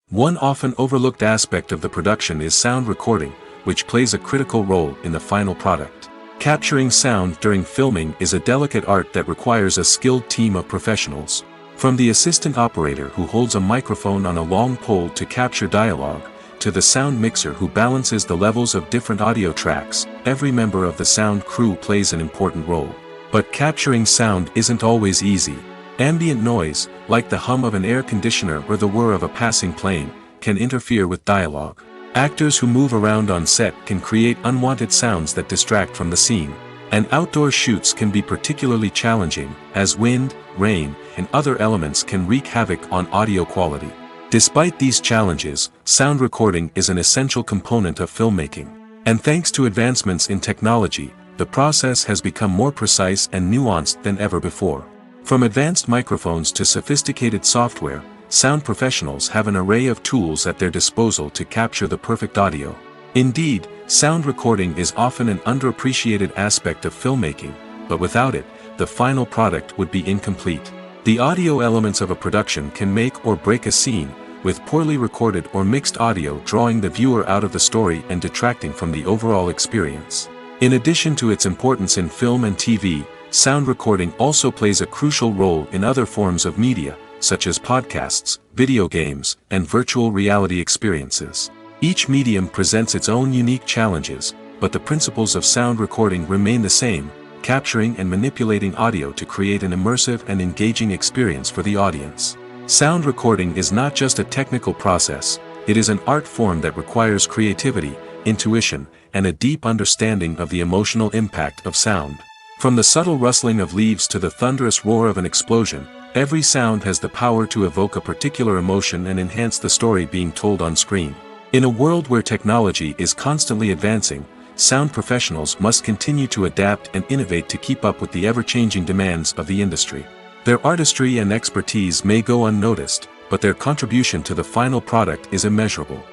One often overlooked aspect of the production is sound recording, which plays a critical role in the final product. Capturing sound during filming is a delicate art that requires a skilled team of professionals. From the assistant operator who holds a microphone on a long pole to capture dialogue, to the sound mixer who balances the levels of different audio tracks, every member of the sound crew plays an important role. But capturing sound isn't always easy. Ambient noise, like the hum of an air conditioner or the whir of a passing plane, can interfere with dialogue. Actors who move around on set can create unwanted sounds that distract from the scene. And outdoor shoots can be particularly challenging, as wind, rain, and other elements can wreak havoc on audio quality. Despite these challenges, sound recording is an essential component of filmmaking. And thanks to advancements in technology, the process has become more precise and nuanced than ever before. From advanced microphones to sophisticated software, sound professionals have an array of tools at their disposal to capture the perfect audio. Indeed, sound recording is often an underappreciated aspect of filmmaking, but without it, the final product would be incomplete. The audio elements of a production can make or break a scene, with poorly recorded or mixed audio drawing the viewer out of the story and detracting from the overall experience. In addition to its importance in film and TV, sound recording also plays a crucial role in other forms of media, such as podcasts, video games, and virtual reality experiences. Each medium presents its own unique challenges, but the principles of sound recording remain the same: capturing and manipulating audio to create an immersive and engaging experience for the audience. Sound recording is not just a technical process, it is an art form that requires creativity, intuition, and a deep understanding of the emotional impact of sound. From the subtle rustling of leaves to the thunderous roar of an explosion, every sound has the power to evoke a particular emotion and enhance the story being told on screen. In a world where technology is constantly advancing, sound professionals must continue to adapt and innovate to keep up with the ever-changing demands of the industry. Their artistry and expertise may go unnoticed, but their contribution to the final product is immeasurable.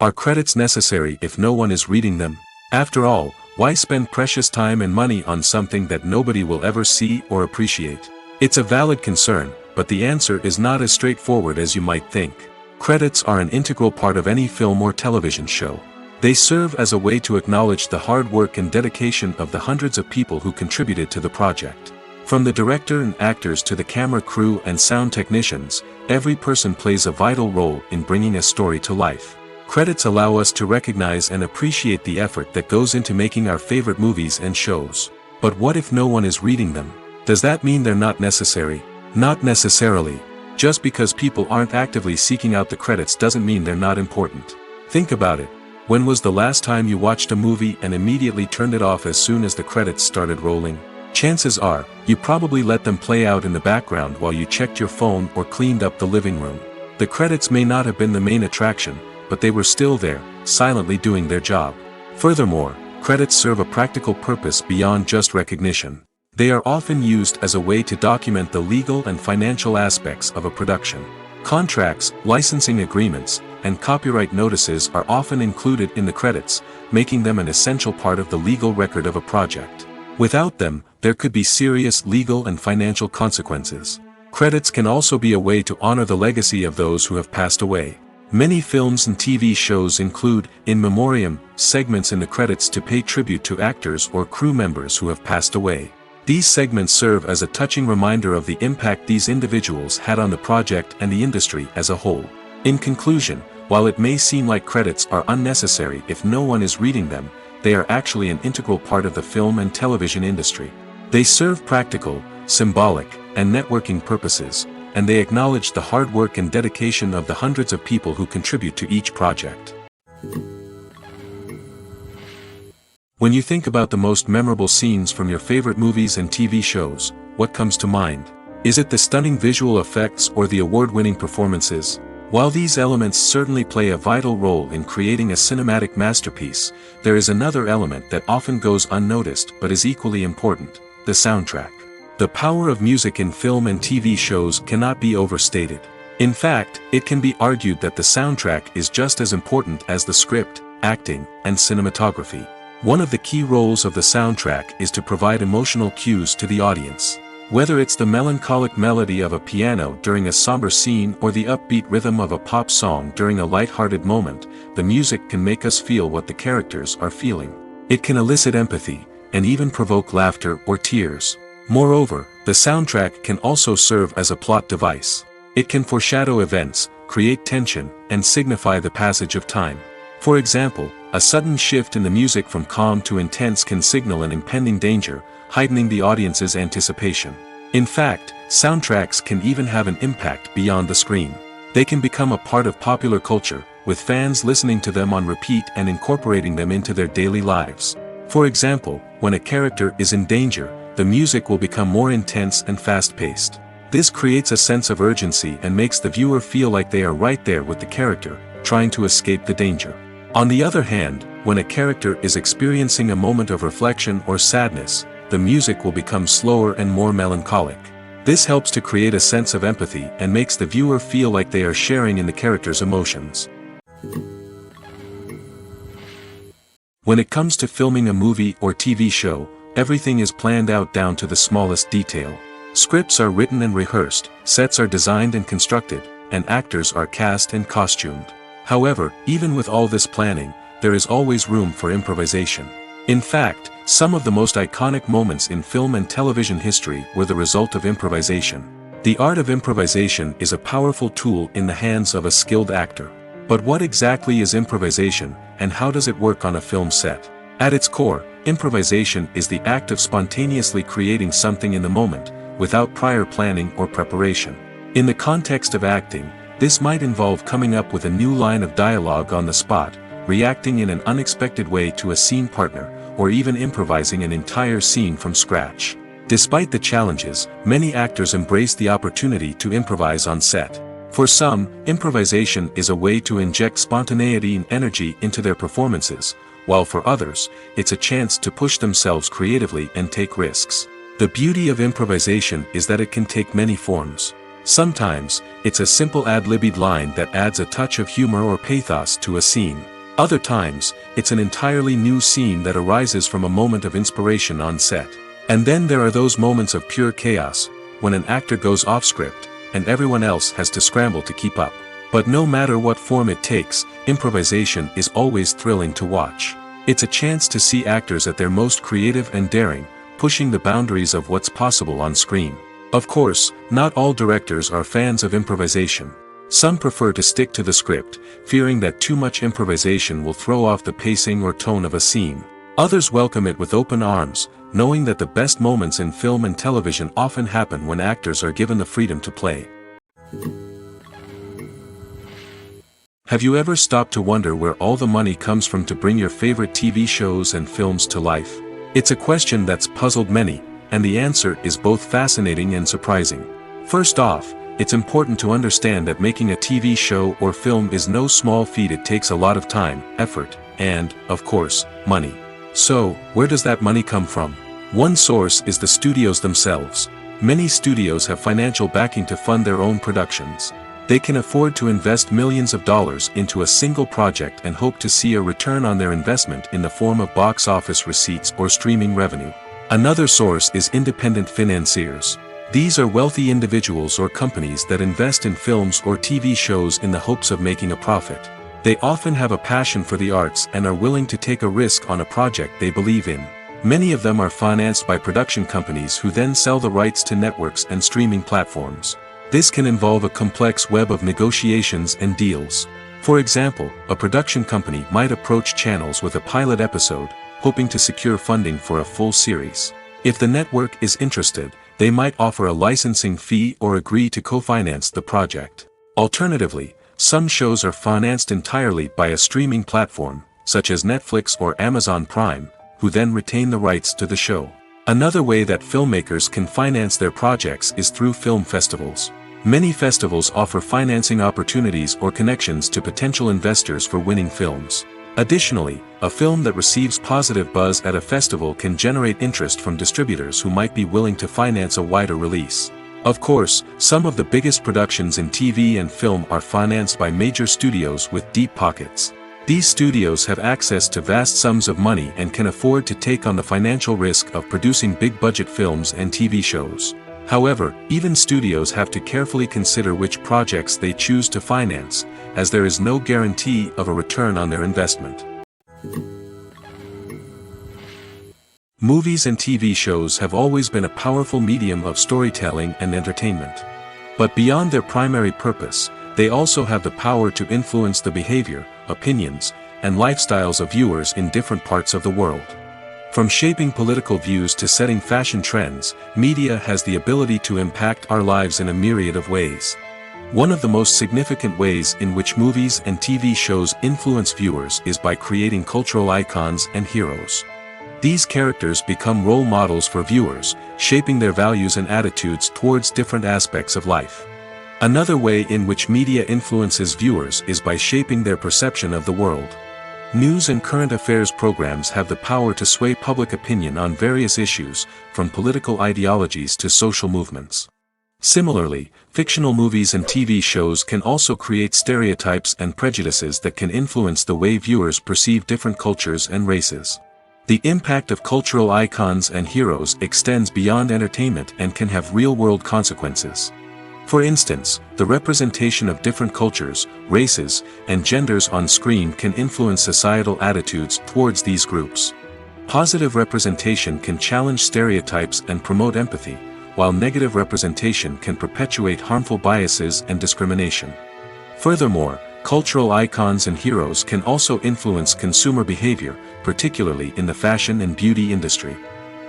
Are credits necessary if no one is reading them? After all, why spend precious time and money on something that nobody will ever see or appreciate? It's a valid concern, but the answer is not as straightforward as you might think. Credits are an integral part of any film or television show. They serve as a way to acknowledge the hard work and dedication of the hundreds of people who contributed to the project. From the director and actors to the camera crew and sound technicians, every person plays a vital role in bringing a story to life. Credits allow us to recognize and appreciate the effort that goes into making our favorite movies and shows. But what if no one is reading them? Does that mean they're not necessary? Not necessarily. Just because people aren't actively seeking out the credits doesn't mean they're not important. Think about it. When was the last time you watched a movie and immediately turned it off as soon as the credits started rolling? Chances are, you probably let them play out in the background while you checked your phone or cleaned up the living room. The credits may not have been the main attraction, but they were still there, silently doing their job. Furthermore, credits serve a practical purpose beyond just recognition. They are often used as a way to document the legal and financial aspects of a production. Contracts, licensing agreements, and copyright notices are often included in the credits, making them an essential part of the legal record of a project. Without them, there could be serious legal and financial consequences. Credits can also be a way to honor the legacy of those who have passed away. Many films and TV shows include, in memoriam, segments in the credits to pay tribute to actors or crew members who have passed away. These segments serve as a touching reminder of the impact these individuals had on the project and the industry as a whole. In conclusion, while it may seem like credits are unnecessary if no one is reading them, they are actually an integral part of the film and television industry. They serve practical, symbolic, and networking purposes, and they acknowledge the hard work and dedication of the hundreds of people who contribute to each project. When you think about the most memorable scenes from your favorite movies and TV shows, what comes to mind? Is it the stunning visual effects or the award-winning performances? While these elements certainly play a vital role in creating a cinematic masterpiece, there is another element that often goes unnoticed but is equally important: the soundtrack. The power of music in film and TV shows cannot be overstated. In fact, it can be argued that the soundtrack is just as important as the script, acting, and cinematography. One of the key roles of the soundtrack is to provide emotional cues to the audience. Whether it's the melancholic melody of a piano during a somber scene or the upbeat rhythm of a pop song during a light-hearted moment, the music can make us feel what the characters are feeling. It can elicit empathy, and even provoke laughter or tears. Moreover, the soundtrack can also serve as a plot device. It can foreshadow events, create tension, and signify the passage of time. For example, a sudden shift in the music from calm to intense can signal an impending danger, heightening the audience's anticipation. In fact, soundtracks can even have an impact beyond the screen. They can become a part of popular culture, with fans listening to them on repeat and incorporating them into their daily lives. For example, when a character is in danger, the music will become more intense and fast-paced. This creates a sense of urgency and makes the viewer feel like they are right there with the character, trying to escape the danger. On the other hand, when a character is experiencing a moment of reflection or sadness, the music will become slower and more melancholic. This helps to create a sense of empathy and makes the viewer feel like they are sharing in the character's emotions. When it comes to filming a movie or TV show, everything is planned out down to the smallest detail. Scripts are written and rehearsed, sets are designed and constructed, and actors are cast and costumed. However, even with all this planning, there is always room for improvisation. In fact, some of the most iconic moments in film and television history were the result of improvisation. The art of improvisation is a powerful tool in the hands of a skilled actor. But what exactly is improvisation, and how does it work on a film set? At its core, improvisation is the act of spontaneously creating something in the moment, without prior planning or preparation. In the context of acting, this might involve coming up with a new line of dialogue on the spot, reacting in an unexpected way to a scene partner, or even improvising an entire scene from scratch. Despite the challenges, many actors embrace the opportunity to improvise on set. For some, improvisation is a way to inject spontaneity and energy into their performances, while for others, it's a chance to push themselves creatively and take risks. The beauty of improvisation is that it can take many forms. Sometimes, it's a simple ad-libbed line that adds a touch of humor or pathos to a scene. Other times, it's an entirely new scene that arises from a moment of inspiration on set. And then there are those moments of pure chaos, when an actor goes off script, and everyone else has to scramble to keep up. But no matter what form it takes, improvisation is always thrilling to watch. It's a chance to see actors at their most creative and daring, pushing the boundaries of what's possible on screen. Of course, not all directors are fans of improvisation. Some prefer to stick to the script, fearing that too much improvisation will throw off the pacing or tone of a scene. Others welcome it with open arms, knowing that the best moments in film and television often happen when actors are given the freedom to play. Have you ever stopped to wonder where all the money comes from to bring your favorite TV shows and films to life? It's a question that's puzzled many, and the answer is both fascinating and surprising. First off, it's important to understand that making a TV show or film is no small feat. It takes a lot of time, effort, and, of course, money. So, where does that money come from? One source is the studios themselves. Many studios have financial backing to fund their own productions. They can afford to invest millions of dollars into a single project and hope to see a return on their investment in the form of box office receipts or streaming revenue. Another source is independent financiers. These are wealthy individuals or companies that invest in films or TV shows in the hopes of making a profit. They often have a passion for the arts and are willing to take a risk on a project they believe in. Many of them are financed by production companies who then sell the rights to networks and streaming platforms. This can involve a complex web of negotiations and deals. For example, a production company might approach channels with a pilot episode, hoping to secure funding for a full series. If the network is interested, they might offer a licensing fee or agree to co-finance the project. Alternatively, some shows are financed entirely by a streaming platform, such as Netflix or Amazon Prime, who then retain the rights to the show. Another way that filmmakers can finance their projects is through film festivals. Many festivals offer financing opportunities or connections to potential investors for winning films. Additionally, a film that receives positive buzz at a festival can generate interest from distributors who might be willing to finance a wider release. Of course, some of the biggest productions in TV and film are financed by major studios with deep pockets. These studios have access to vast sums of money and can afford to take on the financial risk of producing big-budget films and TV shows. However, even studios have to carefully consider which projects they choose to finance, as there is no guarantee of a return on their investment. Movies and TV shows have always been a powerful medium of storytelling and entertainment. But beyond their primary purpose, they also have the power to influence the behavior, opinions, and lifestyles of viewers in different parts of the world. From shaping political views to setting fashion trends, media has the ability to impact our lives in a myriad of ways. One of the most significant ways in which movies and TV shows influence viewers is by creating cultural icons and heroes. These characters become role models for viewers, shaping their values and attitudes towards different aspects of life. Another way in which media influences viewers is by shaping their perception of the world. News and current affairs programs have the power to sway public opinion on various issues, from political ideologies to social movements. Similarly, fictional movies and TV shows can also create stereotypes and prejudices that can influence the way viewers perceive different cultures and races. The impact of cultural icons and heroes extends beyond entertainment and can have real-world consequences. For instance, the representation of different cultures, races, and genders on screen can influence societal attitudes towards these groups. Positive representation can challenge stereotypes and promote empathy, while negative representation can perpetuate harmful biases and discrimination. Furthermore, cultural icons and heroes can also influence consumer behavior, particularly in the fashion and beauty industry.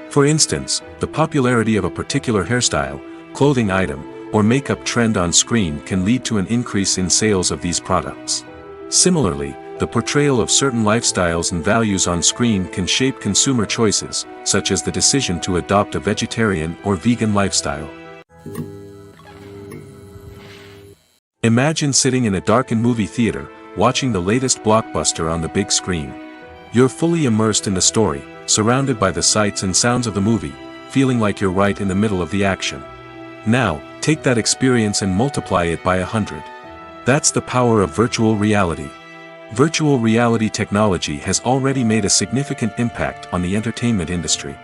For instance, the popularity of a particular hairstyle, clothing item, or makeup trend on screen can lead to an increase in sales of these products. Similarly, the portrayal of certain lifestyles and values on screen can shape consumer choices, such as the decision to adopt a vegetarian or vegan lifestyle. Imagine sitting in a darkened movie theater, watching the latest blockbuster on the big screen. You're fully immersed in the story, surrounded by the sights and sounds of the movie, feeling like you're right in the middle of the action. Now, take that experience and multiply it by 100. That's the power of virtual reality. Virtual reality technology has already made a significant impact on the entertainment industry.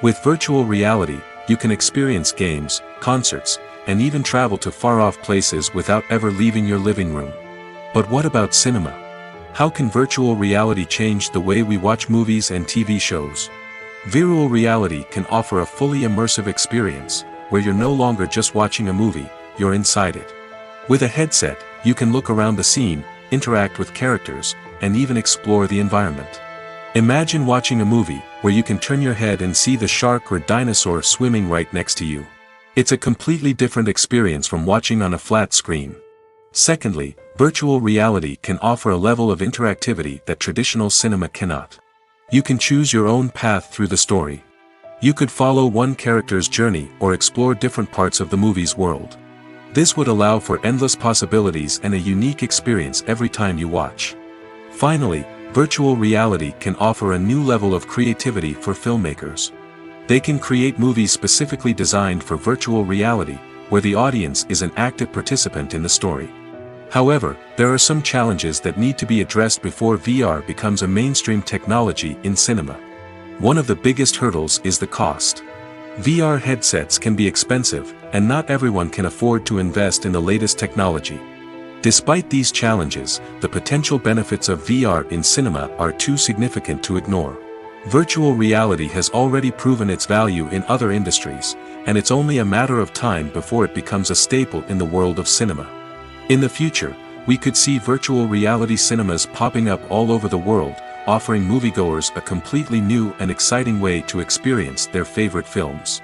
With virtual reality, you can experience games, concerts, and even travel to far-off places without ever leaving your living room. But what about cinema? How can virtual reality change the way we watch movies and TV shows? Virtual reality can offer a fully immersive experience, where you're no longer just watching a movie, you're inside it. With a headset, you can look around the scene, interact with characters, and even explore the environment. Imagine watching a movie, where you can turn your head and see the shark or dinosaur swimming right next to you. It's a completely different experience from watching on a flat screen. Secondly, virtual reality can offer a level of interactivity that traditional cinema cannot. You can choose your own path through the story. You could follow one character's journey or explore different parts of the movie's world. This would allow for endless possibilities and a unique experience every time you watch. Finally, virtual reality can offer a new level of creativity for filmmakers. They can create movies specifically designed for virtual reality, where the audience is an active participant in the story. However, there are some challenges that need to be addressed before VR becomes a mainstream technology in cinema. One of the biggest hurdles is the cost. VR headsets can be expensive, and not everyone can afford to invest in the latest technology. Despite these challenges, the potential benefits of VR in cinema are too significant to ignore. Virtual reality has already proven its value in other industries, and it's only a matter of time before it becomes a staple in the world of cinema. In the future, we could see virtual reality cinemas popping up all over the world, offering moviegoers a completely new and exciting way to experience their favorite films.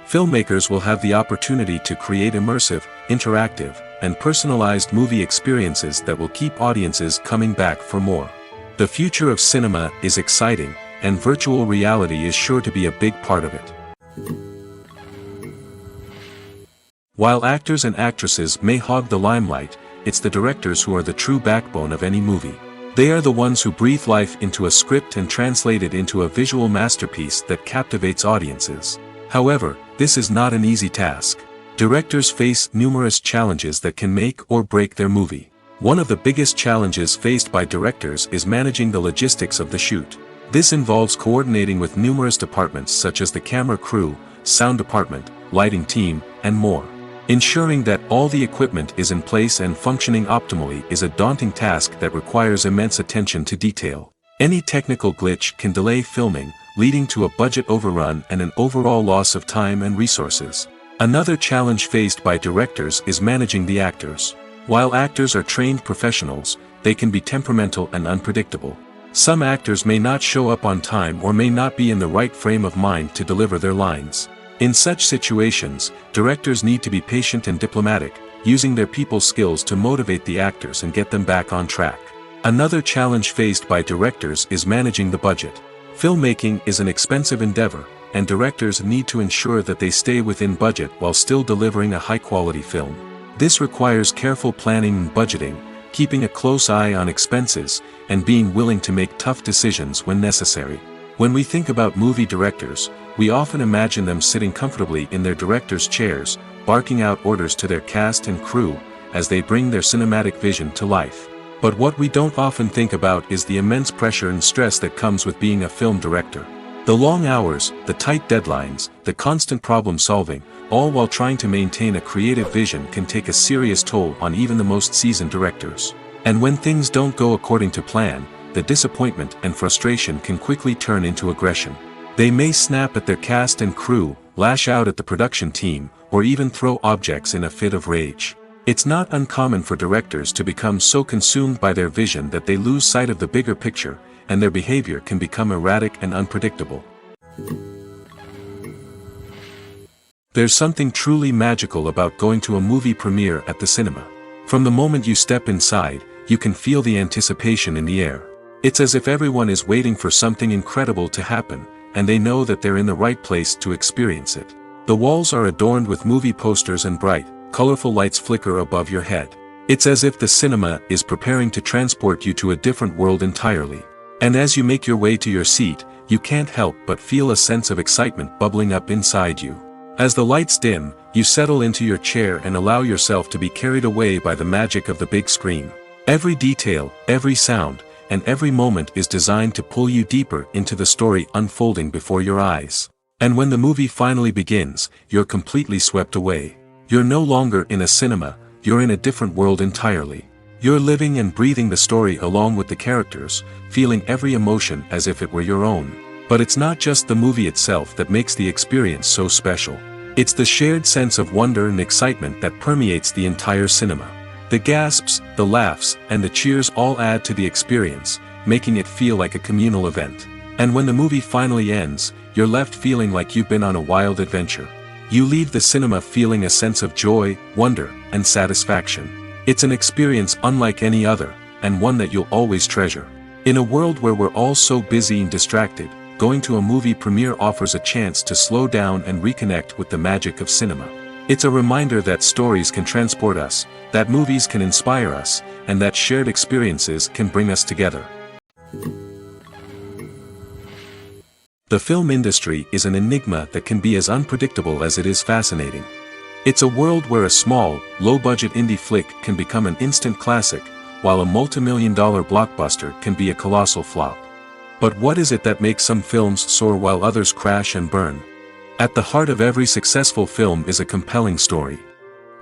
Filmmakers will have the opportunity to create immersive, interactive, and personalized movie experiences that will keep audiences coming back for more. The future of cinema is exciting, and virtual reality is sure to be a big part of it. While actors and actresses may hog the limelight, it's the directors who are the true backbone of any movie. They are the ones who breathe life into a script and translate it into a visual masterpiece that captivates audiences. However, this is not an easy task. Directors face numerous challenges that can make or break their movie. One of the biggest challenges faced by directors is managing the logistics of the shoot. This involves coordinating with numerous departments such as the camera crew, sound department, lighting team, and more. Ensuring that all the equipment is in place and functioning optimally is a daunting task that requires immense attention to detail. Any technical glitch can delay filming, leading to a budget overrun and an overall loss of time and resources. Another challenge faced by directors is managing the actors. While actors are trained professionals, they can be temperamental and unpredictable. Some actors may not show up on time or may not be in the right frame of mind to deliver their lines. In such situations, directors need to be patient and diplomatic, using their people skills to motivate the actors and get them back on track. Another challenge faced by directors is managing the budget. Filmmaking is an expensive endeavor, and directors need to ensure that they stay within budget while still delivering a high-quality film. This requires careful planning and budgeting, keeping a close eye on expenses, and being willing to make tough decisions when necessary. When we think about movie directors, we often imagine them sitting comfortably in their director's chairs, barking out orders to their cast and crew, as they bring their cinematic vision to life. But what we don't often think about is the immense pressure and stress that comes with being a film director. The long hours, the tight deadlines, the constant problem solving, all while trying to maintain a creative vision can take a serious toll on even the most seasoned directors. And when things don't go according to plan, the disappointment and frustration can quickly turn into aggression. They may snap at their cast and crew, lash out at the production team, or even throw objects in a fit of rage. It's not uncommon for directors to become so consumed by their vision that they lose sight of the bigger picture, and their behavior can become erratic and unpredictable. There's something truly magical about going to a movie premiere at the cinema. From the moment you step inside, you can feel the anticipation in the air. It's as if everyone is waiting for something incredible to happen, and they know that they're in the right place to experience it. The walls are adorned with movie posters and bright, colorful lights flicker above your head. It's as if the cinema is preparing to transport you to a different world entirely. And as you make your way to your seat, you can't help but feel a sense of excitement bubbling up inside you. As the lights dim, you settle into your chair and allow yourself to be carried away by the magic of the big screen. Every detail, every sound, and every moment is designed to pull you deeper into the story unfolding before your eyes. And when the movie finally begins, you're completely swept away. You're no longer in a cinema, you're in a different world entirely. You're living and breathing the story along with the characters, feeling every emotion as if it were your own. But it's not just the movie itself that makes the experience so special. It's the shared sense of wonder and excitement that permeates the entire cinema. The gasps, the laughs, and the cheers all add to the experience, making it feel like a communal event. And when the movie finally ends, you're left feeling like you've been on a wild adventure. You leave the cinema feeling a sense of joy, wonder, and satisfaction. It's an experience unlike any other, and one that you'll always treasure. In a world where we're all so busy and distracted, going to a movie premiere offers a chance to slow down and reconnect with the magic of cinema. It's a reminder that stories can transport us, that movies can inspire us, and that shared experiences can bring us together. The film industry is an enigma that can be as unpredictable as it is fascinating. It's a world where a small, low-budget indie flick can become an instant classic, while a multi-million-dollar blockbuster can be a colossal flop. But what is it that makes some films soar while others crash and burn? At the heart of every successful film is a compelling story.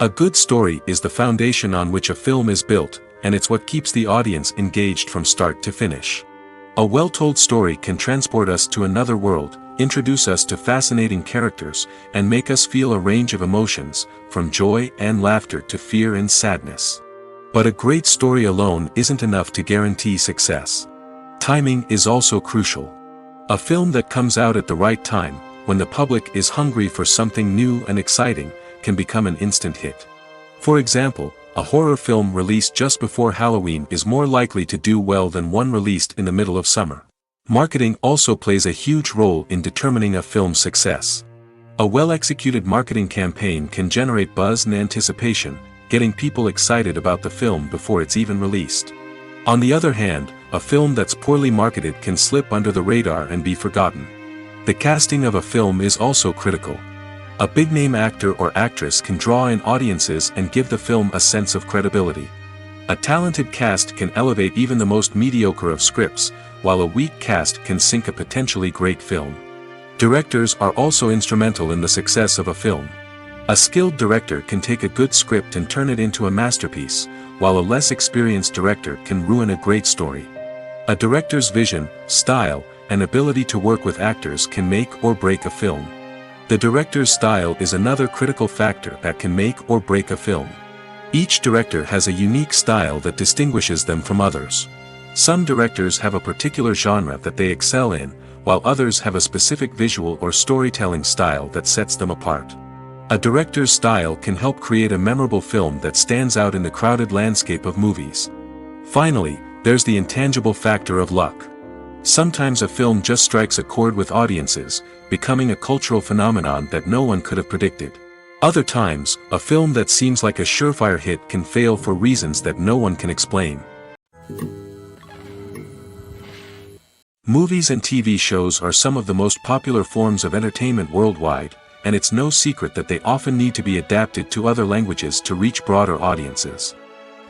A good story is the foundation on which a film is built, and it's what keeps the audience engaged from start to finish. A well-told story can transport us to another world, introduce us to fascinating characters, and make us feel a range of emotions, from joy and laughter to fear and sadness. But a great story alone isn't enough to guarantee success. Timing is also crucial. A film that comes out at the right time, when the public is hungry for something new and exciting, can become an instant hit. For example, a horror film released just before Halloween is more likely to do well than one released in the middle of summer. Marketing also plays a huge role in determining a film's success. A well-executed marketing campaign can generate buzz and anticipation, getting people excited about the film before it's even released. On the other hand, a film that's poorly marketed can slip under the radar and be forgotten. The casting of a film is also critical. A big-name actor or actress can draw in audiences and give the film a sense of credibility. A talented cast can elevate even the most mediocre of scripts, while a weak cast can sink a potentially great film. Directors are also instrumental in the success of a film. A skilled director can take a good script and turn it into a masterpiece, while a less experienced director can ruin a great story. A director's vision, style, and ability to work with actors can make or break a film. The director's style is another critical factor that can make or break a film. Each director has a unique style that distinguishes them from others. Some directors have a particular genre that they excel in, while others have a specific visual or storytelling style that sets them apart. A director's style can help create a memorable film that stands out in the crowded landscape of movies. Finally, there's the intangible factor of luck. Sometimes a film just strikes a chord with audiences, becoming a cultural phenomenon that no one could have predicted. Other times, a film that seems like a surefire hit can fail for reasons that no one can explain. Movies and TV shows are some of the most popular forms of entertainment worldwide, and it's no secret that they often need to be adapted to other languages to reach broader audiences.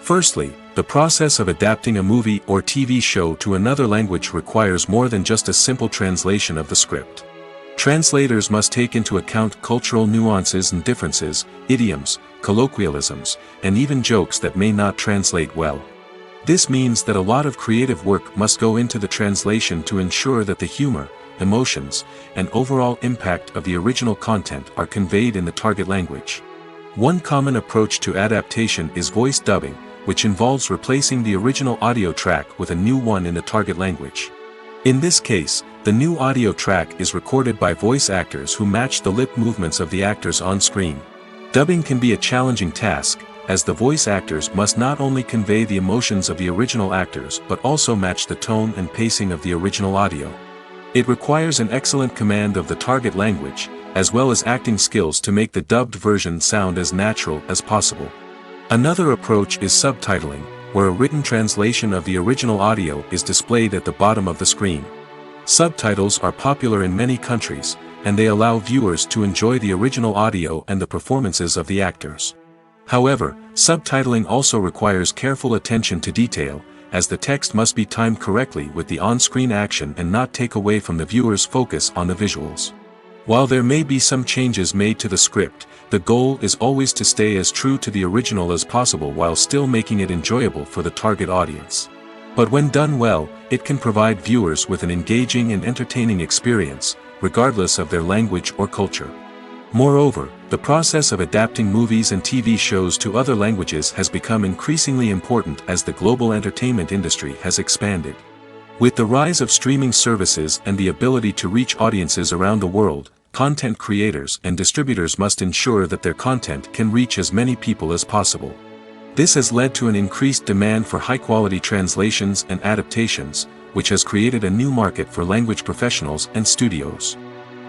Firstly, the process of adapting a movie or TV show to another language requires more than just a simple translation of the script. Translators must take into account cultural nuances and differences, idioms, colloquialisms, and even jokes that may not translate well. This means that a lot of creative work must go into the translation to ensure that the humor, emotions, and overall impact of the original content are conveyed in the target language. One common approach to adaptation is voice dubbing, which involves replacing the original audio track with a new one in the target language. In this case, the new audio track is recorded by voice actors who match the lip movements of the actors on screen. Dubbing can be a challenging task, as the voice actors must not only convey the emotions of the original actors but also match the tone and pacing of the original audio. It requires an excellent command of the target language, as well as acting skills to make the dubbed version sound as natural as possible. Another approach is subtitling, where a written translation of the original audio is displayed at the bottom of the screen. Subtitles are popular in many countries, and they allow viewers to enjoy the original audio and the performances of the actors. However, subtitling also requires careful attention to detail, as the text must be timed correctly with the on-screen action and not take away from the viewer's focus on the visuals. While there may be some changes made to the script, the goal is always to stay as true to the original as possible while still making it enjoyable for the target audience. But when done well, it can provide viewers with an engaging and entertaining experience, regardless of their language or culture. Moreover, the process of adapting movies and TV shows to other languages has become increasingly important as the global entertainment industry has expanded. With the rise of streaming services and the ability to reach audiences around the world, content creators and distributors must ensure that their content can reach as many people as possible. This has led to an increased demand for high-quality translations and adaptations, which has created a new market for language professionals and studios.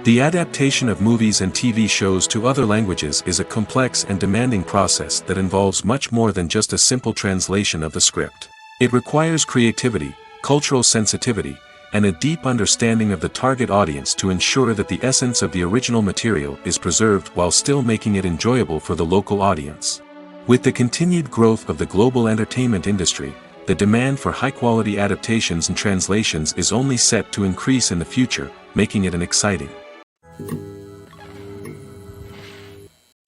The adaptation of movies and TV shows to other languages is a complex and demanding process that involves much more than just a simple translation of the script. It requires creativity, cultural sensitivity, and a deep understanding of the target audience to ensure that the essence of the original material is preserved while still making it enjoyable for the local audience. With the continued growth of the global entertainment industry, the demand for high-quality adaptations and translations is only set to increase in the future, making it an exciting.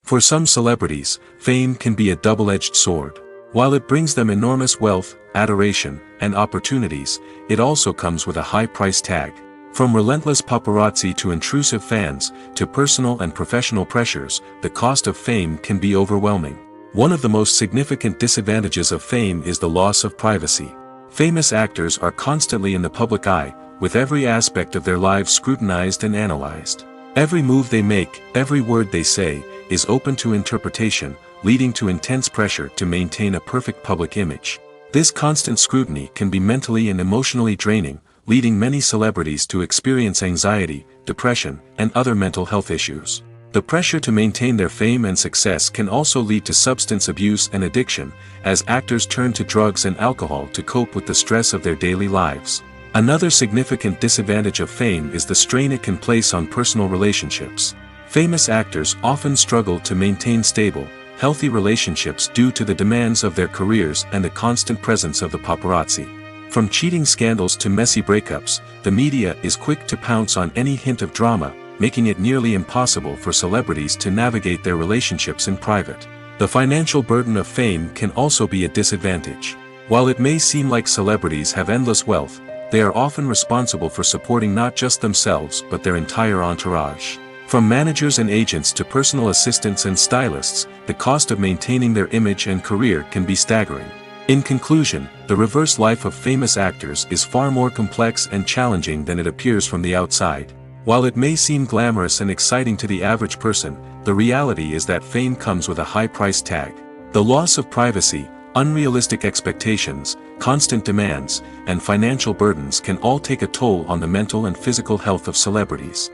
For some celebrities, fame can be a double-edged sword. While it brings them enormous wealth, adoration, and opportunities, it also comes with a high price tag. From relentless paparazzi to intrusive fans, to personal and professional pressures, the cost of fame can be overwhelming. One of the most significant disadvantages of fame is the loss of privacy. Famous actors are constantly in the public eye, with every aspect of their lives scrutinized and analyzed. Every move they make, every word they say, is open to interpretation, leading to intense pressure to maintain a perfect public image. This constant scrutiny can be mentally and emotionally draining, leading many celebrities to experience anxiety, depression, and other mental health issues. The pressure to maintain their fame and success can also lead to substance abuse and addiction, as actors turn to drugs and alcohol to cope with the stress of their daily lives. Another significant disadvantage of fame is the strain it can place on personal relationships. Famous actors often struggle to maintain stable, healthy relationships due to the demands of their careers and the constant presence of the paparazzi. From cheating scandals to messy breakups, the media is quick to pounce on any hint of drama, making it nearly impossible for celebrities to navigate their relationships in private. The financial burden of fame can also be a disadvantage. While it may seem like celebrities have endless wealth, they are often responsible for supporting not just themselves but their entire entourage. From managers and agents to personal assistants and stylists, the cost of maintaining their image and career can be staggering. In conclusion, the reverse life of famous actors is far more complex and challenging than it appears from the outside. While it may seem glamorous and exciting to the average person, the reality is that fame comes with a high price tag. The loss of privacy, unrealistic expectations, constant demands, and financial burdens can all take a toll on the mental and physical health of celebrities.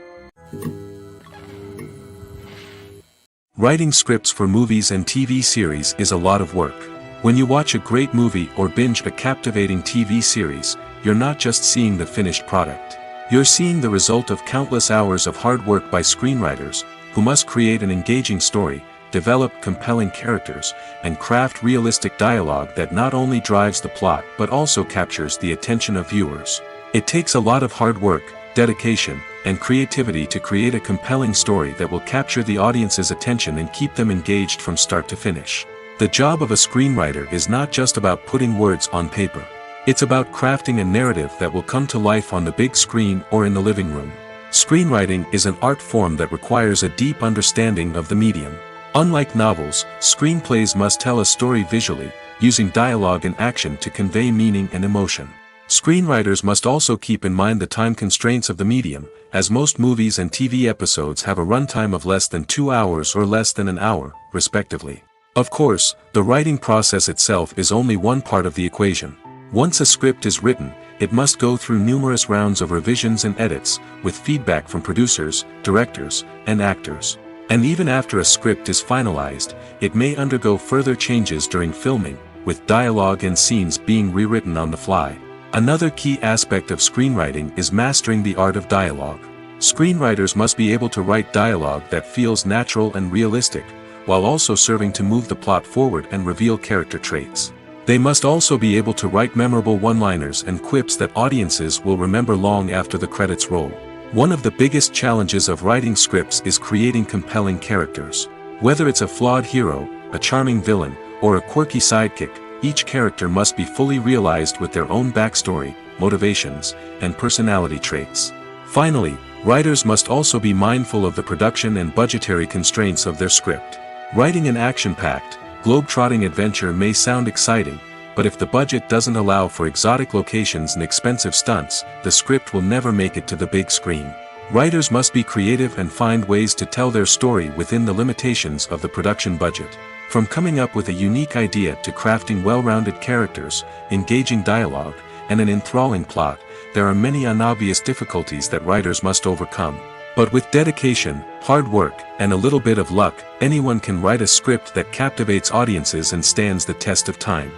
Writing scripts for movies and TV series is a lot of work. When you watch a great movie or binge a captivating TV series, you're not just seeing the finished product. You're seeing the result of countless hours of hard work by screenwriters, who must create an engaging story, develop compelling characters, and craft realistic dialogue that not only drives the plot but also captures the attention of viewers. It takes a lot of hard work, dedication, and creativity to create a compelling story that will capture the audience's attention and keep them engaged from start to finish. The job of a screenwriter is not just about putting words on paper. It's about crafting a narrative that will come to life on the big screen or in the living room. Screenwriting is an art form that requires a deep understanding of the medium. Unlike novels, screenplays must tell a story visually, using dialogue and action to convey meaning and emotion. Screenwriters must also keep in mind the time constraints of the medium, as most movies and TV episodes have a runtime of less than 2 hours or less than an hour, respectively. Of course, the writing process itself is only one part of the equation. Once a script is written, it must go through numerous rounds of revisions and edits, with feedback from producers, directors, and actors. And even after a script is finalized, it may undergo further changes during filming, with dialogue and scenes being rewritten on the fly. Another key aspect of screenwriting is mastering the art of dialogue. Screenwriters must be able to write dialogue that feels natural and realistic, while also serving to move the plot forward and reveal character traits. They must also be able to write memorable one-liners and quips that audiences will remember long after the credits roll. One of the biggest challenges of writing scripts is creating compelling characters. Whether it's a flawed hero, a charming villain, or a quirky sidekick, each character must be fully realized with their own backstory, motivations, and personality traits. Finally, writers must also be mindful of the production and budgetary constraints of their script. Writing an action-packed, globe-trotting adventure may sound exciting, but if the budget doesn't allow for exotic locations and expensive stunts, the script will never make it to the big screen. Writers must be creative and find ways to tell their story within the limitations of the production budget. From coming up with a unique idea to crafting well-rounded characters, engaging dialogue, and an enthralling plot, there are many unobvious difficulties that writers must overcome. But with dedication, hard work, and a little bit of luck, anyone can write a script that captivates audiences and stands the test of time.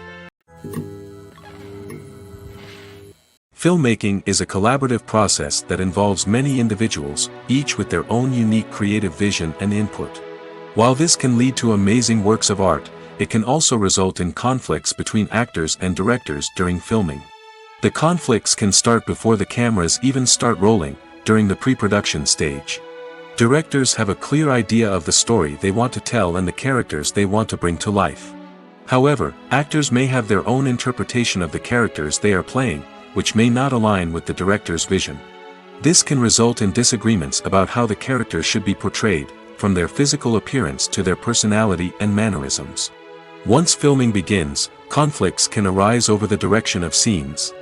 Filmmaking is a collaborative process that involves many individuals, each with their own unique creative vision and input. While this can lead to amazing works of art, it can also result in conflicts between actors and directors during filming. The conflicts can start before the cameras even start rolling, during the pre-production stage. Directors have a clear idea of the story they want to tell and the characters they want to bring to life. However, actors may have their own interpretation of the characters they are playing, which may not align with the director's vision. This can result in disagreements about how the characters should be portrayed, from their physical appearance to their personality and mannerisms. Once filming begins, conflicts can arise over the direction of scenes.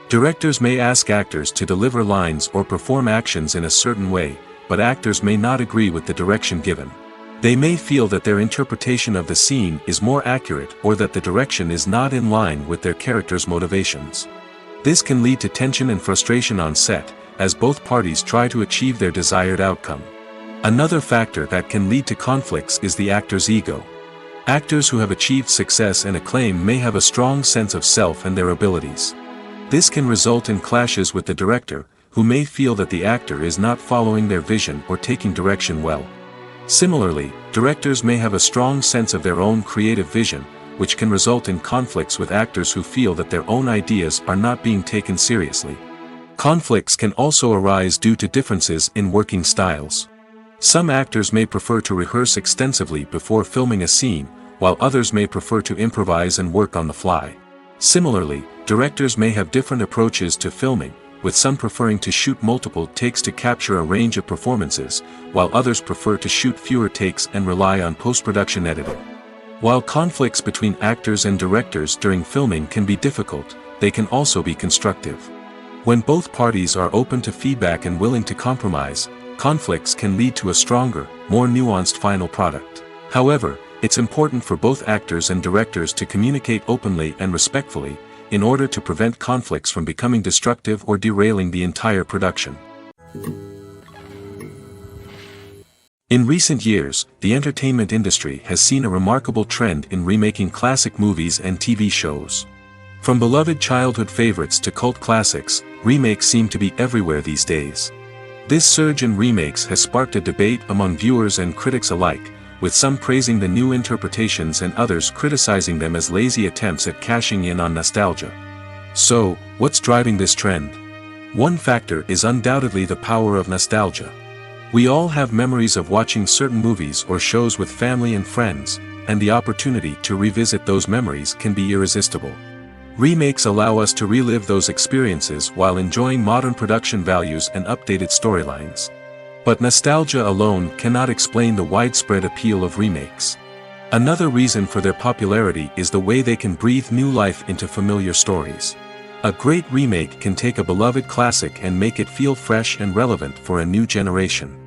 Directors may ask actors to deliver lines or perform actions in a certain way, but actors may not agree with the direction given. They may feel that their interpretation of the scene is more accurate or that the direction is not in line with their character's motivations. This can lead to tension and frustration on set, as both parties try to achieve their desired outcome. Another factor that can lead to conflicts is the actor's ego. Actors who have achieved success and acclaim may have a strong sense of self and their abilities. This can result in clashes with the director, who may feel that the actor is not following their vision or taking direction well. Similarly, directors may have a strong sense of their own creative vision, which can result in conflicts with actors who feel that their own ideas are not being taken seriously. Conflicts can also arise due to differences in working styles. Some actors may prefer to rehearse extensively before filming a scene, while others may prefer to improvise and work on the fly. Similarly, directors may have different approaches to filming, with some preferring to shoot multiple takes to capture a range of performances, while others prefer to shoot fewer takes and rely on post-production editing. While conflicts between actors and directors during filming can be difficult, they can also be constructive. When both parties are open to feedback and willing to compromise, conflicts can lead to a stronger, more nuanced final product. However, it's important for both actors and directors to communicate openly and respectfully, in order to prevent conflicts from becoming destructive or derailing the entire production. In recent years, the entertainment industry has seen a remarkable trend in remaking classic movies and TV shows. From beloved childhood favorites to cult classics, remakes seem to be everywhere these days. This surge in remakes has sparked a debate among viewers and critics alike, with some praising the new interpretations and others criticizing them as lazy attempts at cashing in on nostalgia. So, what's driving this trend? One factor is undoubtedly the power of nostalgia. We all have memories of watching certain movies or shows with family and friends, and the opportunity to revisit those memories can be irresistible. Remakes allow us to relive those experiences while enjoying modern production values and updated storylines. But nostalgia alone cannot explain the widespread appeal of remakes. Another reason for their popularity is the way they can breathe new life into familiar stories. A great remake can take a beloved classic and make it feel fresh and relevant for a new generation.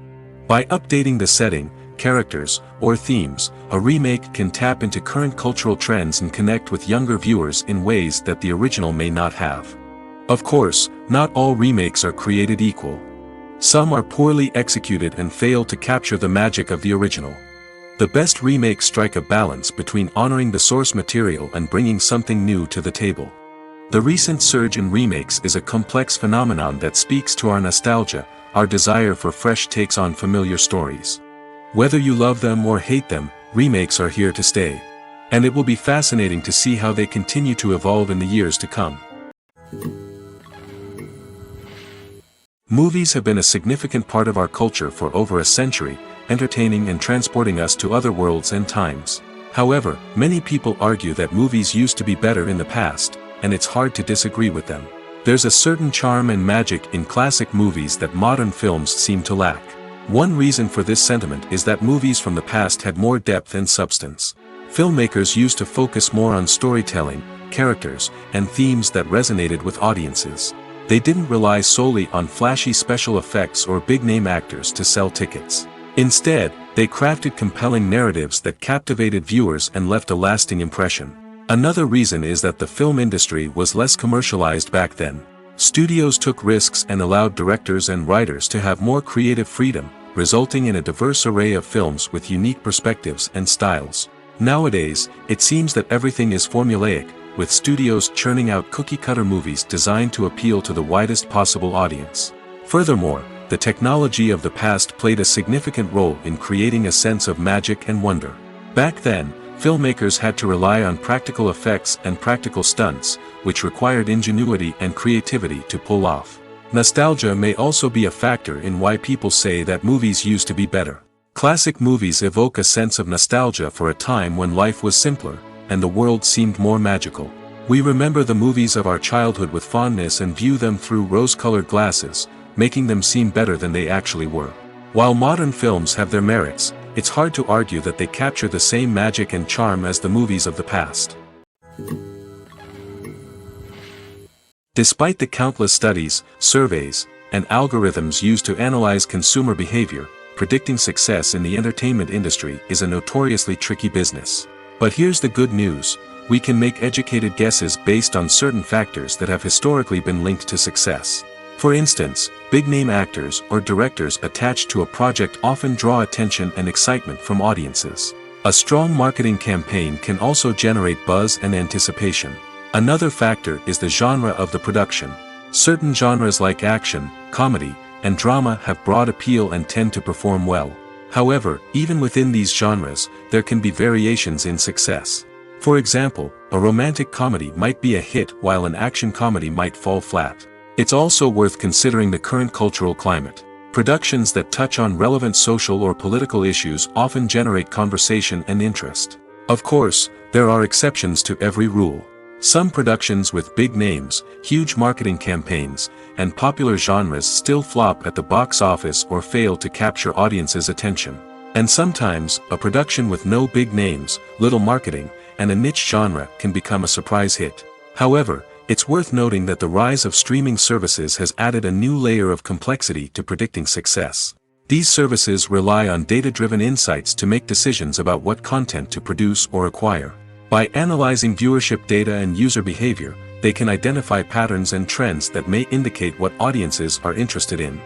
By updating the setting, characters, or themes, a remake can tap into current cultural trends and connect with younger viewers in ways that the original may not have. Of course, not all remakes are created equal. Some are poorly executed and fail to capture the magic of the original. The best remakes strike a balance between honoring the source material and bringing something new to the table. The recent surge in remakes is a complex phenomenon that speaks to our nostalgia, our desire for fresh takes on familiar stories. Whether you love them or hate them, remakes are here to stay. And it will be fascinating to see how they continue to evolve in the years to come. Movies have been a significant part of our culture for over a century, entertaining and transporting us to other worlds and times. However, many people argue that movies used to be better in the past, and it's hard to disagree with them. There's a certain charm and magic in classic movies that modern films seem to lack. One reason for this sentiment is that movies from the past had more depth and substance. Filmmakers used to focus more on storytelling, characters, and themes that resonated with audiences. They didn't rely solely on flashy special effects or big-name actors to sell tickets. Instead, they crafted compelling narratives that captivated viewers and left a lasting impression. Another reason is that the film industry was less commercialized back then. Studios took risks and allowed directors and writers to have more creative freedom, resulting in a diverse array of films with unique perspectives and styles. Nowadays, it seems that everything is formulaic, with studios churning out cookie-cutter movies designed to appeal to the widest possible audience. Furthermore, the technology of the past played a significant role in creating a sense of magic and wonder. Back then, filmmakers had to rely on practical effects and practical stunts, which required ingenuity and creativity to pull off. Nostalgia may also be a factor in why people say that movies used to be better. Classic movies evoke a sense of nostalgia for a time when life was simpler, and the world seemed more magical. We remember the movies of our childhood with fondness and view them through rose-colored glasses, making them seem better than they actually were. While modern films have their merits, it's hard to argue that they capture the same magic and charm as the movies of the past. Despite the countless studies, surveys, and algorithms used to analyze consumer behavior, predicting success in the entertainment industry is a notoriously tricky business. But here's the good news: we can make educated guesses based on certain factors that have historically been linked to success. For instance, big-name actors or directors attached to a project often draw attention and excitement from audiences. A strong marketing campaign can also generate buzz and anticipation. Another factor is the genre of the production. Certain genres like action, comedy, and drama have broad appeal and tend to perform well. However, even within these genres, there can be variations in success. For example, a romantic comedy might be a hit while an action comedy might fall flat. It's also worth considering the current cultural climate. Productions that touch on relevant social or political issues often generate conversation and interest. Of course, there are exceptions to every rule. Some productions with big names, huge marketing campaigns, and popular genres still flop at the box office or fail to capture audiences' attention. And sometimes, a production with no big names, little marketing, and a niche genre can become a surprise hit. However, it's worth noting that the rise of streaming services has added a new layer of complexity to predicting success. These services rely on data-driven insights to make decisions about what content to produce or acquire. By analyzing viewership data and user behavior, they can identify patterns and trends that may indicate what audiences are interested in.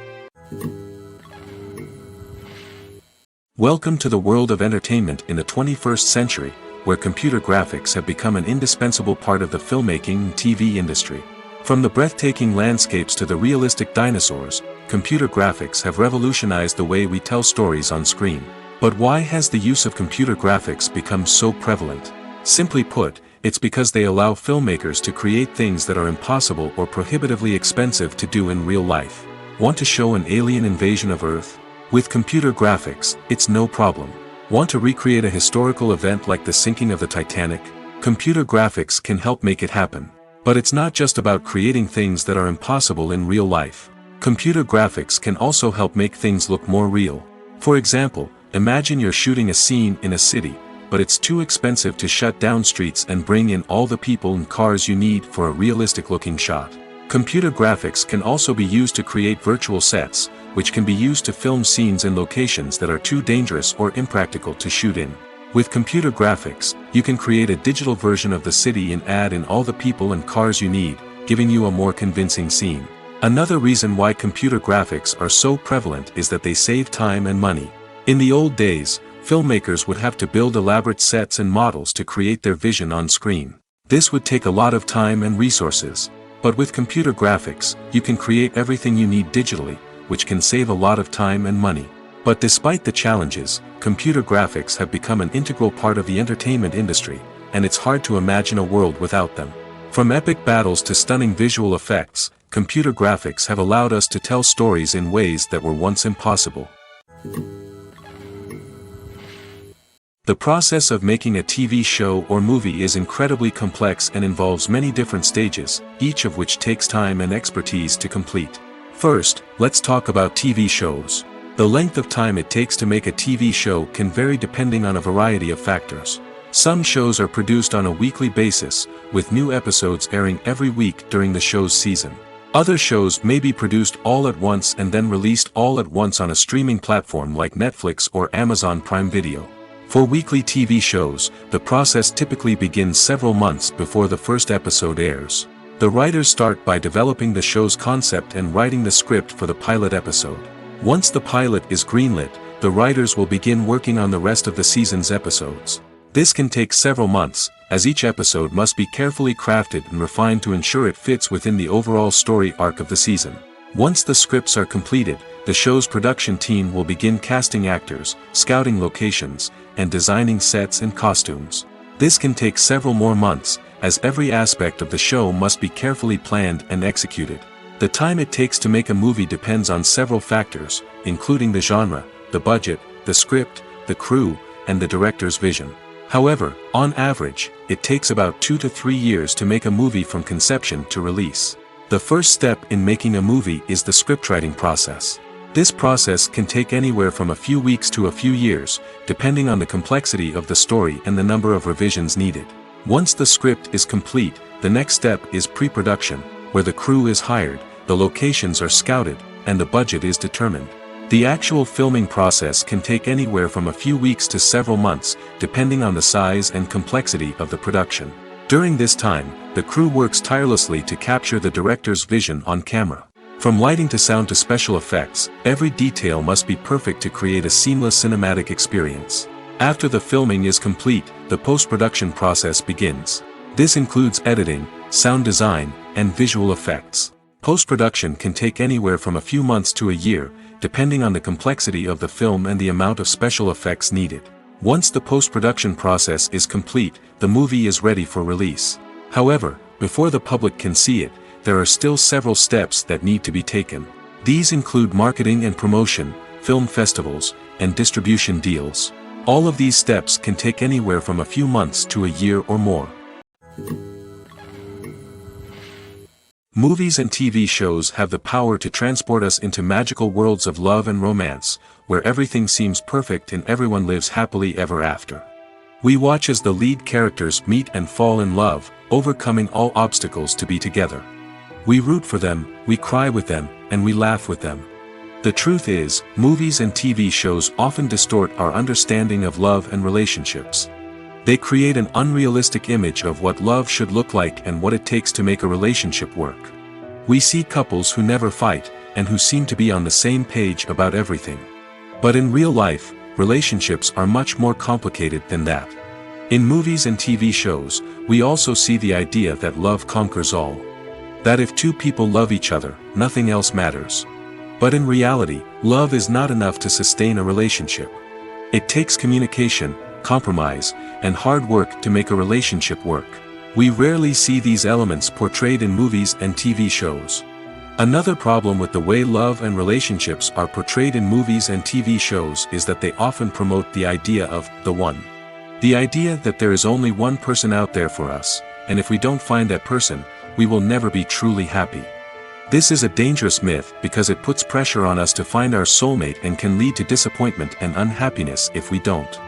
Welcome to the world of entertainment in the 21st century, where computer graphics have become an indispensable part of the filmmaking and TV industry. From the breathtaking landscapes to the realistic dinosaurs, computer graphics have revolutionized the way we tell stories on screen. But why has the use of computer graphics become so prevalent? Simply put, it's because they allow filmmakers to create things that are impossible or prohibitively expensive to do in real life. Want to show an alien invasion of Earth? With computer graphics, it's no problem. Want to recreate a historical event like the sinking of the Titanic? Computer graphics can help make it happen. But it's not just about creating things that are impossible in real life. Computer graphics can also help make things look more real. For example, imagine you're shooting a scene in a city, but it's too expensive to shut down streets and bring in all the people and cars you need for a realistic-looking shot. Computer graphics can also be used to create virtual sets, which can be used to film scenes in locations that are too dangerous or impractical to shoot in. With computer graphics, you can create a digital version of the city and add in all the people and cars you need, giving you a more convincing scene. Another reason why computer graphics are so prevalent is that they save time and money. In the old days, filmmakers would have to build elaborate sets and models to create their vision on screen. This would take a lot of time and resources. But with computer graphics, you can create everything you need digitally, which can save a lot of time and money. But despite the challenges, computer graphics have become an integral part of the entertainment industry, and it's hard to imagine a world without them. From epic battles to stunning visual effects, computer graphics have allowed us to tell stories in ways that were once impossible. The process of making a TV show or movie is incredibly complex and involves many different stages, each of which takes time and expertise to complete. First, let's talk about TV shows. The length of time it takes to make a TV show can vary depending on a variety of factors. Some shows are produced on a weekly basis, with new episodes airing every week during the show's season. Other shows may be produced all at once and then released all at once on a streaming platform like Netflix or Amazon Prime Video. For weekly TV shows, the process typically begins several months before the first episode airs. The writers start by developing the show's concept and writing the script for the pilot episode. Once the pilot is greenlit, the writers will begin working on the rest of the season's episodes. This can take several months, as each episode must be carefully crafted and refined to ensure it fits within the overall story arc of the season. Once the scripts are completed, the show's production team will begin casting actors, scouting locations, and designing sets and costumes. This can take several more months, as every aspect of the show must be carefully planned and executed. The time it takes to make a movie depends on several factors, including the genre, the budget, the script, the crew, and the director's vision. However, on average, it takes about 2 to 3 years to make a movie from conception to release. The first step in making a movie is the scriptwriting process. This process can take anywhere from a few weeks to a few years, depending on the complexity of the story and the number of revisions needed. Once the script is complete, the next step is pre-production, where the crew is hired, the locations are scouted, and the budget is determined. The actual filming process can take anywhere from a few weeks to several months, depending on the size and complexity of the production. During this time, the crew works tirelessly to capture the director's vision on camera. From lighting to sound to special effects, every detail must be perfect to create a seamless cinematic experience. After the filming is complete, the post-production process begins. This includes editing, sound design, and visual effects. Post-production can take anywhere from a few months to a year, depending on the complexity of the film and the amount of special effects needed. Once the post-production process is complete, the movie is ready for release. However, before the public can see it, there are still several steps that need to be taken. These include marketing and promotion, film festivals, and distribution deals. All of these steps can take anywhere from a few months to a year or more. Movies and TV shows have the power to transport us into magical worlds of love and romance, where everything seems perfect and everyone lives happily ever after. We watch as the lead characters meet and fall in love, overcoming all obstacles to be together. We root for them, we cry with them, and we laugh with them. The truth is, movies and TV shows often distort our understanding of love and relationships. They create an unrealistic image of what love should look like and what it takes to make a relationship work. We see couples who never fight, and who seem to be on the same page about everything. But in real life, relationships are much more complicated than that. In movies and TV shows, we also see the idea that love conquers all. That if two people love each other, nothing else matters. But in reality, love is not enough to sustain a relationship. It takes communication, compromise, and hard work to make a relationship work. We rarely see these elements portrayed in movies and TV shows. Another problem with the way love and relationships are portrayed in movies and TV shows is that they often promote the idea of the one. The idea that there is only one person out there for us, and if we don't find that person, we will never be truly happy. This is a dangerous myth because it puts pressure on us to find our soulmate and can lead to disappointment and unhappiness if we don't.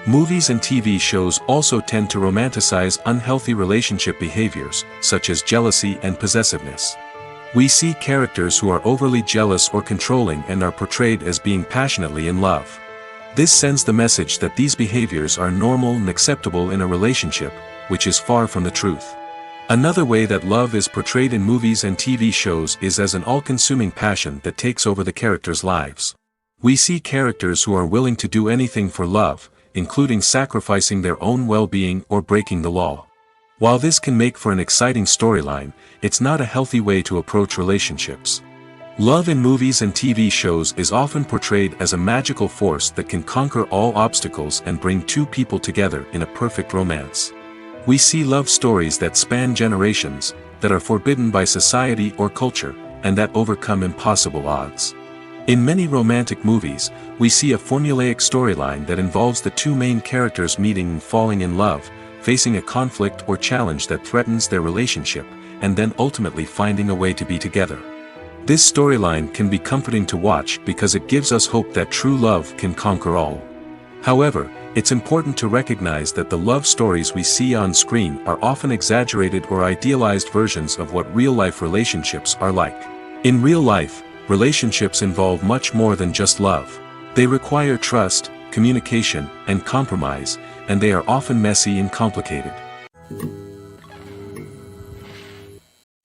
Movies and TV shows also tend to romanticize unhealthy relationship behaviors, such as jealousy and possessiveness. We see characters who are overly jealous or controlling and are portrayed as being passionately in love. This sends the message that these behaviors are normal and acceptable in a relationship, which is far from the truth. Another way that love is portrayed in movies and TV shows is as an all-consuming passion that takes over the characters' lives. We see characters who are willing to do anything for love, including sacrificing their own well-being or breaking the law. While this can make for an exciting storyline, it's not a healthy way to approach relationships. Love in movies and TV shows is often portrayed as a magical force that can conquer all obstacles and bring two people together in a perfect romance. We see love stories that span generations, that are forbidden by society or culture, and that overcome impossible odds. In many romantic movies, we see a formulaic storyline that involves the two main characters meeting and falling in love, facing a conflict or challenge that threatens their relationship, and then ultimately finding a way to be together. This storyline can be comforting to watch because it gives us hope that true love can conquer all. However, it's important to recognize that the love stories we see on screen are often exaggerated or idealized versions of what real-life relationships are like. In real life, relationships involve much more than just love. They require trust, communication, and compromise, and they are often messy and complicated.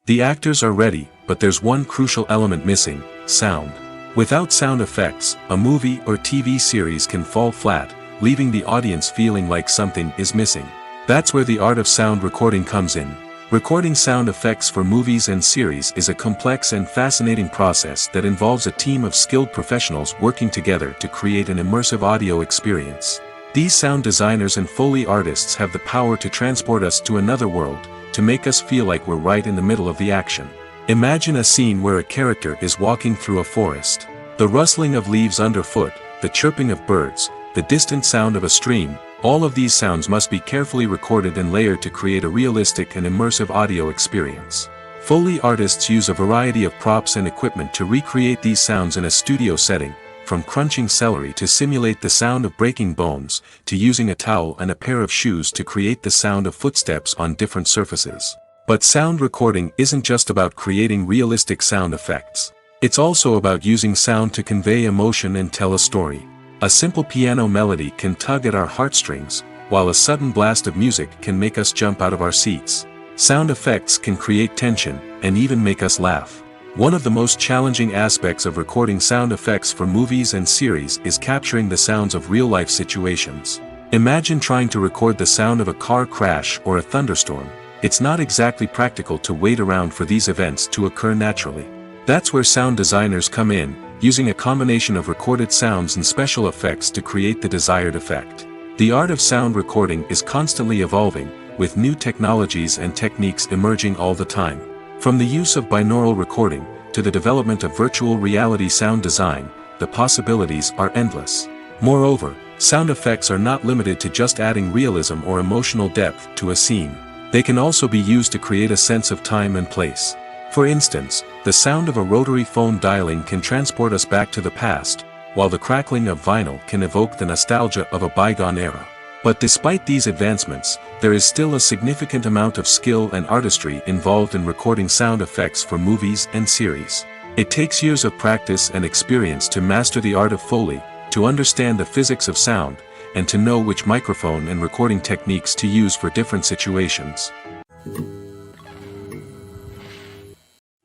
The actors are ready, but there's one crucial element missing: sound. Without sound effects, a movie or TV series can fall flat, leaving the audience feeling like something is missing. That's where the art of sound recording comes in. Recording sound effects for movies and series is a complex and fascinating process that involves a team of skilled professionals working together to create an immersive audio experience. These sound designers and Foley artists have the power to transport us to another world, to make us feel like we're right in the middle of the action. Imagine a scene where a character is walking through a forest. The rustling of leaves underfoot, the chirping of birds, the distant sound of a stream, all of these sounds must be carefully recorded and layered to create a realistic and immersive audio experience. Foley artists use a variety of props and equipment to recreate these sounds in a studio setting, from crunching celery to simulate the sound of breaking bones, to using a towel and a pair of shoes to create the sound of footsteps on different surfaces. But sound recording isn't just about creating realistic sound effects. It's also about using sound to convey emotion and tell a story. A simple piano melody can tug at our heartstrings, while a sudden blast of music can make us jump out of our seats. Sound effects can create tension, and even make us laugh. One of the most challenging aspects of recording sound effects for movies and series is capturing the sounds of real-life situations. Imagine trying to record the sound of a car crash or a thunderstorm. It's not exactly practical to wait around for these events to occur naturally. That's where sound designers come in, using a combination of recorded sounds and special effects to create the desired effect. The art of sound recording is constantly evolving, with new technologies and techniques emerging all the time. From the use of binaural recording, to the development of virtual reality sound design, the possibilities are endless. Moreover, sound effects are not limited to just adding realism or emotional depth to a scene. They can also be used to create a sense of time and place. For instance, the sound of a rotary phone dialing can transport us back to the past, while the crackling of vinyl can evoke the nostalgia of a bygone era. But despite these advancements, there is still a significant amount of skill and artistry involved in recording sound effects for movies and series. It takes years of practice and experience to master the art of Foley, to understand the physics of sound, and to know which microphone and recording techniques to use for different situations.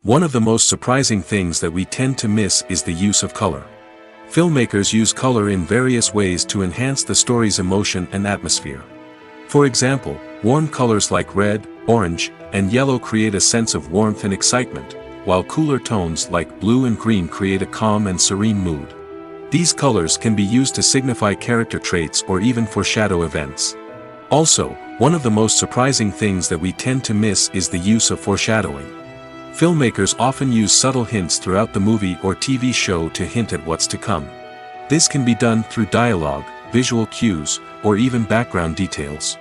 One of the most surprising things that we tend to miss is the use of color. Filmmakers use color in various ways to enhance the story's emotion and atmosphere. For example, warm colors like red, orange, and yellow create a sense of warmth and excitement, while cooler tones like blue and green create a calm and serene mood. These colors can be used to signify character traits or even foreshadow events. Also, one of the most surprising things that we tend to miss is the use of foreshadowing. Filmmakers often use subtle hints throughout the movie or TV show to hint at what's to come. This can be done through dialogue, visual cues, or even background details.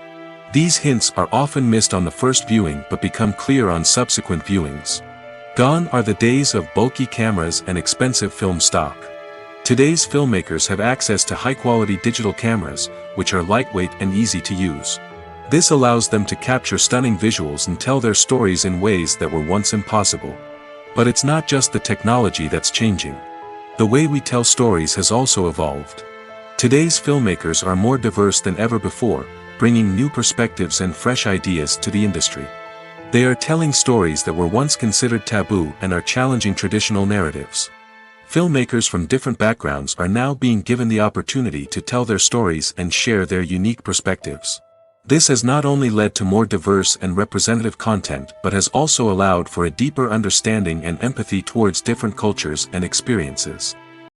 These hints are often missed on the first viewing but become clear on subsequent viewings. Gone are the days of bulky cameras and expensive film stock. Today's filmmakers have access to high-quality digital cameras, which are lightweight and easy to use. This allows them to capture stunning visuals and tell their stories in ways that were once impossible. But it's not just the technology that's changing. The way we tell stories has also evolved. Today's filmmakers are more diverse than ever before, bringing new perspectives and fresh ideas to the industry. They are telling stories that were once considered taboo and are challenging traditional narratives. Filmmakers from different backgrounds are now being given the opportunity to tell their stories and share their unique perspectives. This has not only led to more diverse and representative content but has also allowed for a deeper understanding and empathy towards different cultures and experiences.